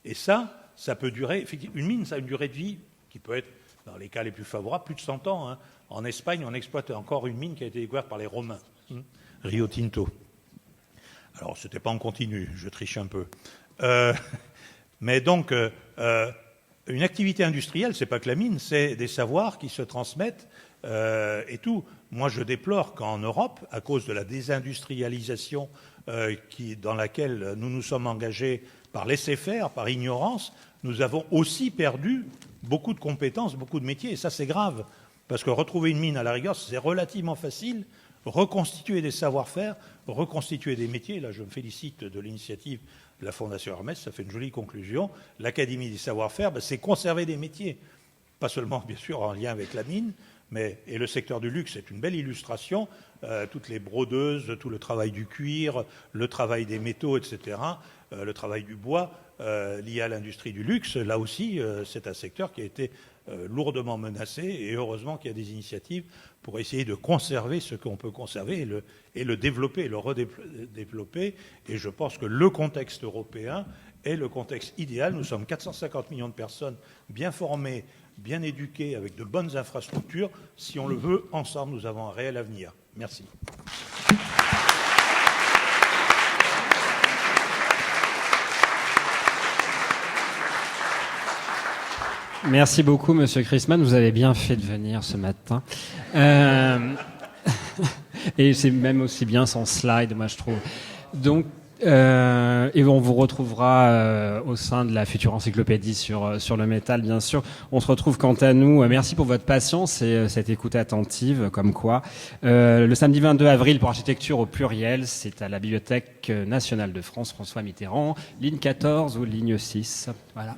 et ça peut durer. Une mine, ça a une durée de vie qui peut être, dans les cas les plus favorables, plus de 100 ans. En Espagne, on exploite encore une mine qui a été découverte par les Romains, Rio Tinto. Alors, ce n'était pas en continu, je triche un peu. Mais donc, une activité industrielle, ce n'est pas que la mine, c'est des savoirs qui se transmettent et tout. Moi, je déplore qu'en Europe, à cause de la désindustrialisation dans laquelle nous nous sommes engagés par laisser-faire, par ignorance, nous avons aussi perdu beaucoup de compétences, beaucoup de métiers, et ça, c'est grave. Parce que retrouver une mine, à la rigueur, c'est relativement facile. Reconstituer des savoir-faire, reconstituer des métiers. Là, je me félicite de l'initiative de la Fondation Hermès, ça fait une jolie conclusion. L'Académie des savoir-faire, c'est conserver des métiers. Pas seulement, bien sûr, en lien avec la mine, et le secteur du luxe, c'est une belle illustration. Toutes les brodeuses, tout le travail du cuir, le travail des métaux, etc., le travail du bois, lié à l'industrie du luxe, là aussi, c'est un secteur qui a été lourdement menacé, et heureusement qu'il y a des initiatives pour essayer de conserver ce qu'on peut conserver et le développer, le redévelopper. Et je pense que le contexte européen est le contexte idéal. Nous sommes 450 millions de personnes bien formées, bien éduquées, avec de bonnes infrastructures. Si on le veut, ensemble, nous avons un réel avenir. Merci. Merci beaucoup, Monsieur Christman. Vous avez bien fait de venir ce matin. Et c'est même aussi bien sans slide, moi, je trouve. Donc, et on vous retrouvera au sein de la future encyclopédie sur le métal, bien sûr. On se retrouve quant à nous. Merci pour votre patience et cette écoute attentive, comme quoi. Le samedi 22 avril pour Architecture au pluriel, c'est à la Bibliothèque nationale de France, François Mitterrand, ligne 14 ou ligne 6. Voilà.